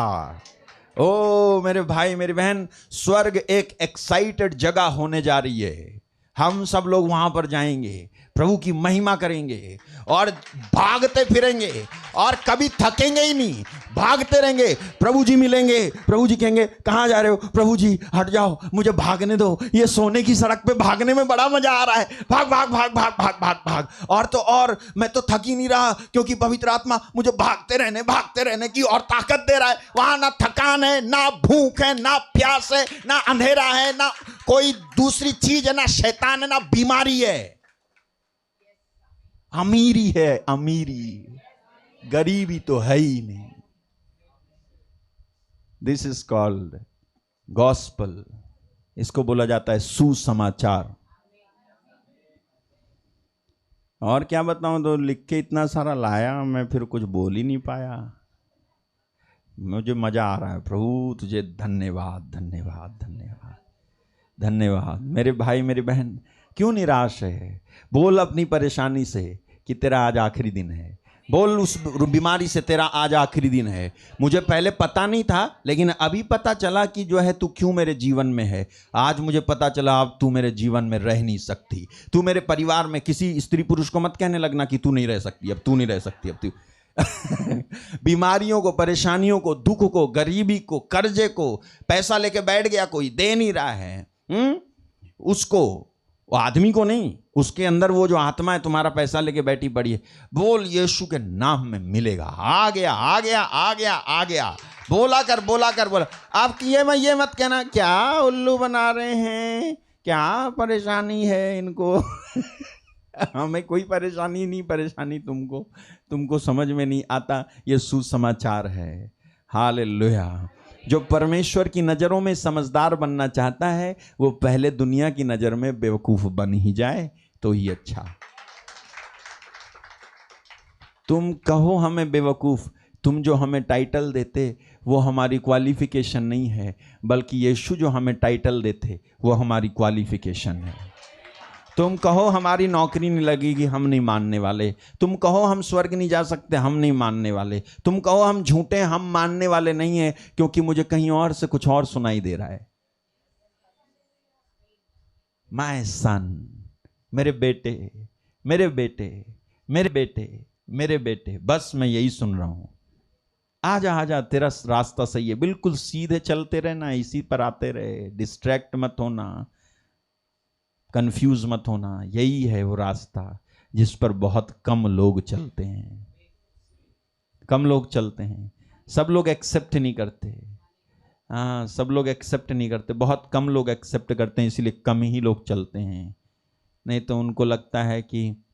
ओ मेरे भाई मेरी बहन, स्वर्ग एक एक्साइटेड जगह होने जा रही है। हम सब लोग वहां पर जाएंगे, प्रभु की महिमा करेंगे और भागते फिरेंगे और कभी थकेंगे ही नहीं, भागते रहेंगे। प्रभु जी मिलेंगे, प्रभु जी कहेंगे कहां जा रहे हो? प्रभु जी हट जाओ, मुझे भागने दो, ये सोने की सड़क पे भागने में बड़ा मजा आ रहा है। भाग भाग भाग भाग भाग भाग भाग। और तो और मैं तो थक ही नहीं रहा, क्योंकि पवित्र आत्मा मुझे भागते रहने की और ताकत दे रहा है। वहां ना थकान है, ना भूख है, ना प्यास है, ना अंधेरा है, ना कोई दूसरी चीज है, ना शैतान है, ना बीमारी है। अमीरी है, अमीरी, गरीबी तो है ही नहीं। This is called gospel. इसको बोला जाता है सुसमाचार। और क्या बताऊं, तो लिख के इतना सारा लाया, मैं फिर कुछ बोल ही नहीं पाया। मुझे मजा आ रहा है। प्रभु तुझे धन्यवाद धन्यवाद धन्यवाद धन्यवाद। मेरे भाई मेरी बहन, क्यों निराश है? बोल अपनी परेशानी से कि तेरा आज आखिरी दिन है। बोल उस बीमारी से तेरा आज आखिरी दिन है। मुझे पहले पता नहीं था, लेकिन अभी पता चला कि जो है तू क्यों मेरे जीवन में है। आज मुझे पता चला अब तू मेरे जीवन में रह नहीं सकती। तू मेरे परिवार में, किसी स्त्री पुरुष को मत कहने लगना कि तू नहीं रह सकती, अब तू नहीं रह सकती, अब तू बीमारियों को, परेशानियों को, दुख को, गरीबी को, कर्जे को, पैसा लेके बैठ गया कोई दे नहीं रहा है, उसको, वो आदमी को नहीं, उसके अंदर वो जो आत्मा है तुम्हारा पैसा लेके बैठी पड़ी है, बोल यीशु के नाम में मिलेगा। आ गया आ गया आ गया आ गया। बोला कर बोला कर बोला। आप ये मत कहना क्या उल्लू बना रहे हैं, क्या परेशानी है इनको। हमें कोई परेशानी नहीं, परेशानी तुमको समझ में नहीं आता। ये सुसमाचार है। हालेलुया। जो परमेश्वर की नजरों में समझदार बनना चाहता है, वो पहले दुनिया की नजर में बेवकूफ बन ही जाए तो ही अच्छा। तुम कहो हमें बेवकूफ, तुम जो हमें टाइटल देते वो हमारी क्वालिफिकेशन नहीं है, बल्कि यीशु जो हमें टाइटल देते वो हमारी क्वालिफिकेशन है। तुम कहो हमारी नौकरी नहीं लगेगी, हम नहीं मानने वाले। तुम कहो हम स्वर्ग नहीं जा सकते, हम नहीं मानने वाले। तुम कहो हम झूठे, हम मानने वाले नहीं है, क्योंकि मुझे कहीं और से कुछ और सुनाई दे रहा है। माय सन, मेरे बेटे मेरे बेटे मेरे बेटे मेरे बेटे, बस मैं यही सुन रहा हूं। आजा आजा, तेरा रास्ता सही है, बिल्कुल सीधे चलते रहना, इसी पर आते रहे, डिस्ट्रैक्ट मत होना, कंफ्यूज मत होना। यही है वो रास्ता जिस पर बहुत कम लोग चलते हैं। कम लोग चलते हैं, सब लोग एक्सेप्ट नहीं करते। हाँ, सब लोग एक्सेप्ट नहीं करते, बहुत कम लोग एक्सेप्ट करते हैं, इसीलिए कम ही लोग चलते हैं। नहीं तो उनको लगता है कि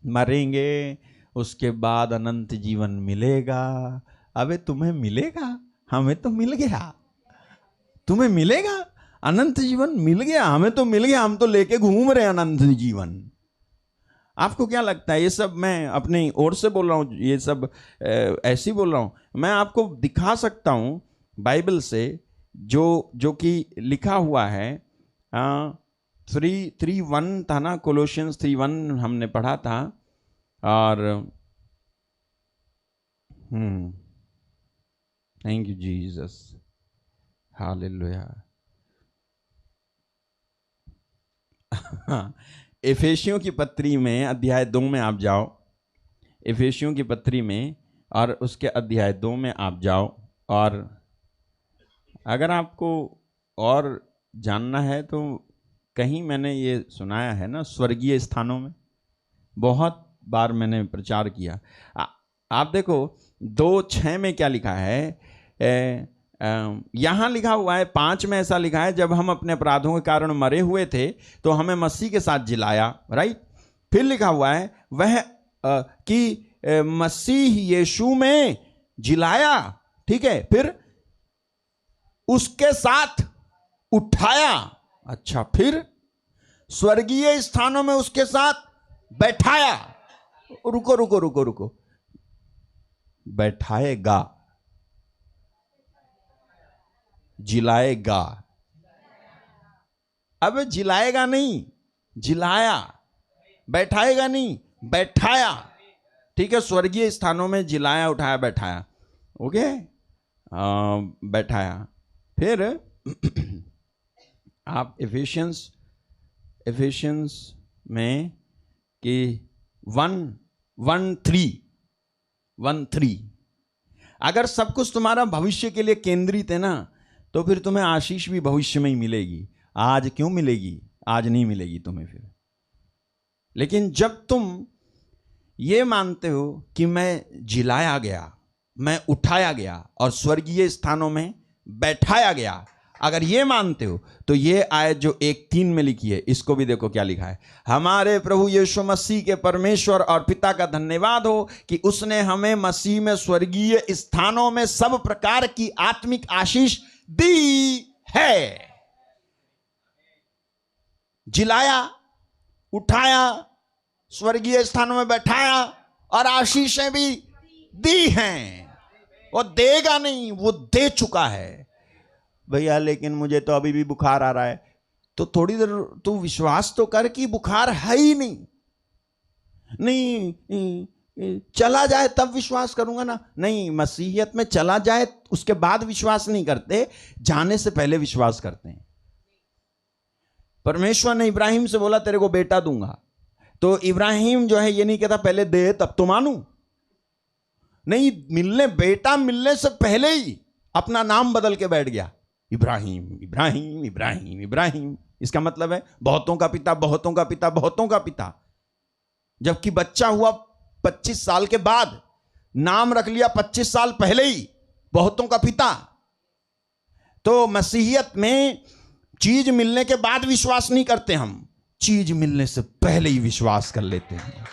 मरेंगे उसके बाद अनंत जीवन मिलेगा। अबे तुम्हें मिलेगा, हमें तो मिल गया। तुम्हें मिलेगा अनंत जीवन, मिल गया, हमें तो मिल गया, हम तो लेके घूम रहे हैं अनंत जीवन। आपको क्या लगता है? ये सब मैं अपनी ओर से बोल रहा हूँ, ये सब ऐसे ही बोल रहा हूँ। मैं आपको दिखा सकता हूँ बाइबल से जो कि लिखा हुआ है 3:1 था ना, कोलोशियंस 3:1 हमने पढ़ा था। और थैंक यू जीसस, हालेलुया। एफेसियों की पत्री में अध्याय 2 में आप जाओ, एफेसियों की पत्री में और उसके अध्याय 2 में आप जाओ। और अगर आपको और जानना है तो कहीं मैंने ये सुनाया है ना, स्वर्गीय स्थानों में बहुत बार मैंने प्रचार किया। आप देखो 2:6 में क्या लिखा है, यहाँ लिखा हुआ है 5 में ऐसा लिखा है, जब हम अपने अपराधों के कारण मरे हुए थे तो हमें मसीह के साथ जिलाया, राइट। फिर लिखा हुआ है वह कि मसीह यीशु में जिलाया, ठीक है। फिर उसके साथ उठाया, अच्छा, फिर स्वर्गीय स्थानों में उसके साथ बैठाया। रुको रुको रुको रुको, बैठाएगा, जिलाएगा। अब जिलाएगा नहीं, जिलाया। बैठाएगा नहीं, बैठाया, ठीक है। स्वर्गीय स्थानों में जिलाया, उठाया, बैठाया, ओके, बैठाया। फिर आप एफिशियंस में कि 1:13 अगर सब कुछ तुम्हारा भविष्य के लिए केंद्रित है ना, तो फिर तुम्हें आशीष भी भविष्य में ही मिलेगी। आज क्यों मिलेगी? आज नहीं मिलेगी तुम्हें फिर। लेकिन जब तुम ये मानते हो कि मैं जिलाया गया, मैं उठाया गया और स्वर्गीय स्थानों में बैठाया गया, अगर ये मानते हो तो ये आयत जो 1:3 में लिखी है, इसको भी देखो क्या लिखा है। हमारे प्रभु यीशु मसीह के परमेश्वर और पिता का धन्यवाद हो कि उसने हमें मसीह में स्वर्गीय स्थानों में सब प्रकार की आत्मिक आशीष दी है। जिलाया, उठाया, स्वर्गीय स्थानों में बैठाया और आशीषें भी दी हैं। वो देगा नहीं, वो दे चुका है। भैया लेकिन मुझे तो अभी भी बुखार आ रहा है, तो थोड़ी देर तू विश्वास तो कर कि बुखार है ही नहीं, चला जाए तब विश्वास करूंगा ना। नहीं, मसीहियत में चला जाए उसके बाद विश्वास नहीं करते, जाने से पहले विश्वास करते हैं। परमेश्वर ने इब्राहिम से बोला तेरे को बेटा दूंगा, तो इब्राहिम जो है ये नहीं कहता पहले दे तब तो मानू। नहीं, बेटा मिलने से पहले ही अपना नाम बदल के बैठ गया, इब्राहिम इब्राहिम इब्राहिम इब्राहिम। इसका मतलब है बहुतों का पिता, बहुतों का पिता, बहुतों का पिता। जबकि बच्चा हुआ 25 साल के बाद, नाम रख लिया 25 साल पहले ही, बहुतों का पिता। तो मसीहियत में चीज मिलने के बाद विश्वास नहीं करते हम, चीज मिलने से पहले ही विश्वास कर लेते हैं।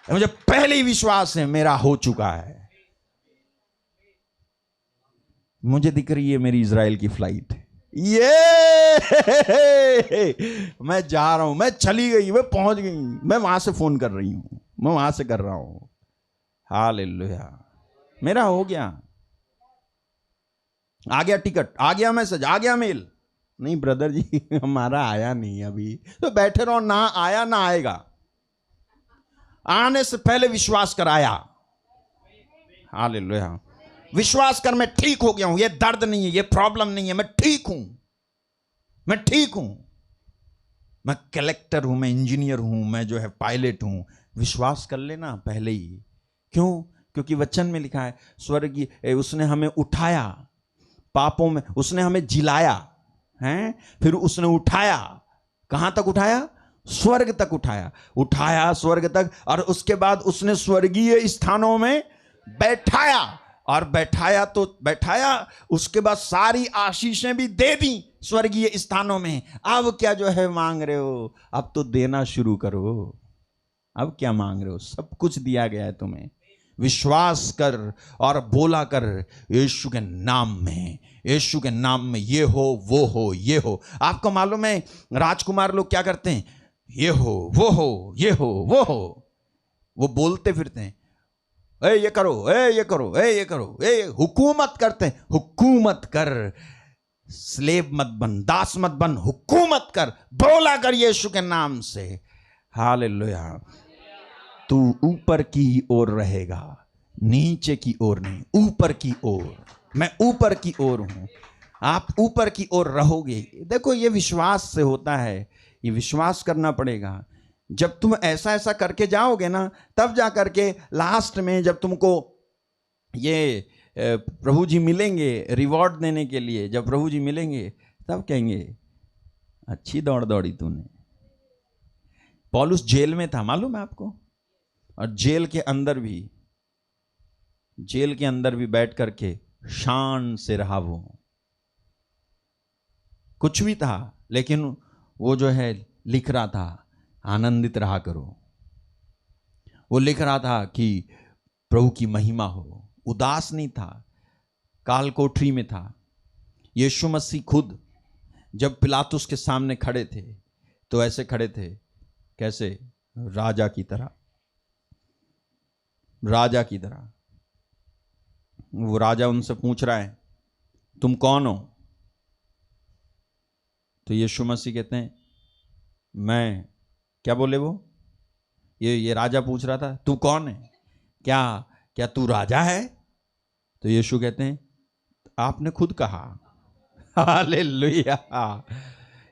मुझे पहले ही विश्वास है, मेरा हो चुका है। मुझे दिख रही है मेरी इजराइल की फ्लाइट, ये मैं जा रहा हूं, मैं चली गई, मैं पहुंच गई, मैं वहां से फोन कर रही हूं, मैं वहां से कर रहा हूं। हालेलुया, मेरा हो गया, आ गया टिकट, आ गया मैसेज, आ गया मेल। नहीं ब्रदर जी हमारा आया नहीं अभी, तो बैठे रहो, ना आया ना आएगा। आने से पहले विश्वास कराया। हालेलुया, विश्वास कर मैं ठीक हो गया हूं, ये दर्द नहीं है, ये प्रॉब्लम नहीं है, मैं ठीक हूं, मैं ठीक हूं, मैं कलेक्टर हूं, मैं इंजीनियर हूं, मैं जो है पायलट हूं। विश्वास कर लेना पहले ही। क्यों? क्योंकि वचन में लिखा है स्वर्गीय, उसने हमें उठाया पापों में, उसने हमें जिलाया है, फिर उसने उठाया। कहां तक उठाया? स्वर्ग तक उठाया, उठाया स्वर्ग तक, और उसके बाद उसने स्वर्गीय स्थानों में बैठाया। और बैठाया तो बैठाया, उसके बाद सारी आशीषें भी दे दी स्वर्गीय स्थानों में। अब क्या जो है मांग रहे हो? अब तो देना शुरू करो। अब क्या मांग रहे हो? सब कुछ दिया गया है तुम्हें। विश्वास कर और बोला कर, यीशु के नाम में, यीशु के नाम में ये हो, वो हो, ये हो। आपको मालूम है राजकुमार लोग क्या करते हैं? ये हो, वो हो, ये हो, वो हो। वो बोलते फिरते हैं, ए ये करो, ए ये करो, ए ये करो, ए हुकूमत करते हैं। हुकूमत कर, स्लेव मत बन, दास मत बन, हुकूमत कर, बोला कर यीशु के नाम से। हालेलुया। तू ऊपर की ओर रहेगा, नीचे की ओर नहीं, ऊपर की ओर। मैं ऊपर की ओर हूं, आप ऊपर की ओर रहोगे। देखो ये विश्वास से होता है, ये विश्वास करना पड़ेगा। जब तुम ऐसा ऐसा करके जाओगे ना, तब जा करके लास्ट में जब तुमको ये प्रभु जी मिलेंगे रिवॉर्ड देने के लिए, जब प्रभु जी मिलेंगे तब कहेंगे अच्छी दौड़ दौड़ी तूने। पौलुस जेल में था, मालूम है आपको, और जेल के अंदर भी बैठ करके शान से रहा। वो कुछ भी था, लेकिन वो जो है लिख रहा था आनंदित रहा करो। वो लिख रहा था कि प्रभु की महिमा हो। उदास नहीं था, काल कोठरी में था। यीशु मसीह खुद जब पिलातुस के सामने खड़े थे तो ऐसे खड़े थे, कैसे? राजा की तरह, राजा की तरह। वो राजा उनसे पूछ रहा है तुम कौन हो? तो यीशु मसीह कहते हैं मैं, क्या बोले वो, ये राजा पूछ रहा था तू कौन है, क्या तू राजा है? तो यीशु कहते हैं आपने खुद कहा। हालेलुया।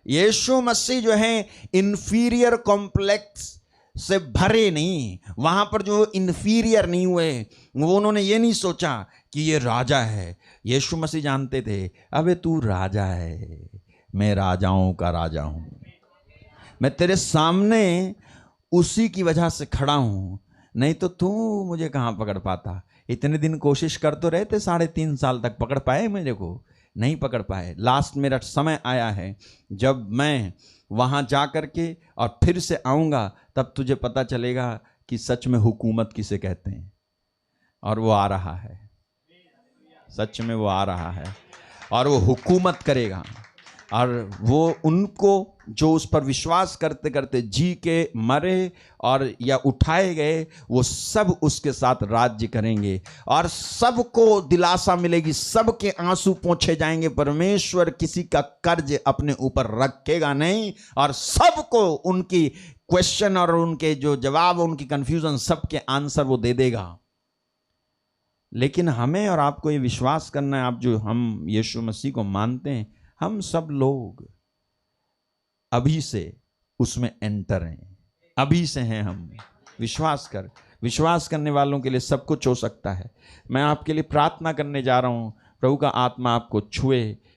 यीशु मसीह जो है इंफीरियर कॉम्प्लेक्स से भरे नहीं, वहां पर जो इंफीरियर नहीं हुए, वो उन्होंने ये नहीं सोचा कि ये राजा है। यीशु मसीह जानते थे अबे तू राजा है, मैं राजाओं का राजा हूं, मैं तेरे सामने उसी की वजह से खड़ा हूं, नहीं तो तू मुझे कहां पकड़ पाता। इतने दिन कोशिश कर तो रहे थे, 3.5 साल तक, पकड़ पाए मेरे को? नहीं पकड़ पाए। लास्ट मेरा समय आया है जब मैं वहां जा करके और फिर से आऊंगा, तब तुझे पता चलेगा कि सच में हुकूमत किसे कहते हैं। और वो आ रहा है, सच में वो आ रहा है, और वो हुकूमत करेगा। और वो उनको जो उस पर विश्वास करते करते जी के मरे और या उठाए गए, वो सब उसके साथ राज्य करेंगे और सबको दिलासा मिलेगी, सबके आंसू पोंछे जाएंगे। परमेश्वर किसी का कर्ज अपने ऊपर रखेगा नहीं, और सबको उनकी क्वेश्चन और उनके जो जवाब, उनकी कंफ्यूजन, सबके आंसर वो दे देगा। लेकिन हमें और आपको ये विश्वास करना है, आप जो हम यीशु मसीह को मानते हैं, हम सब लोग अभी से उसमें एंटर हैं, अभी से हैं हम। विश्वास करने वालों के लिए सब कुछ हो सकता है। मैं आपके लिए प्रार्थना करने जा रहा हूं, प्रभु का आत्मा आपको छुए,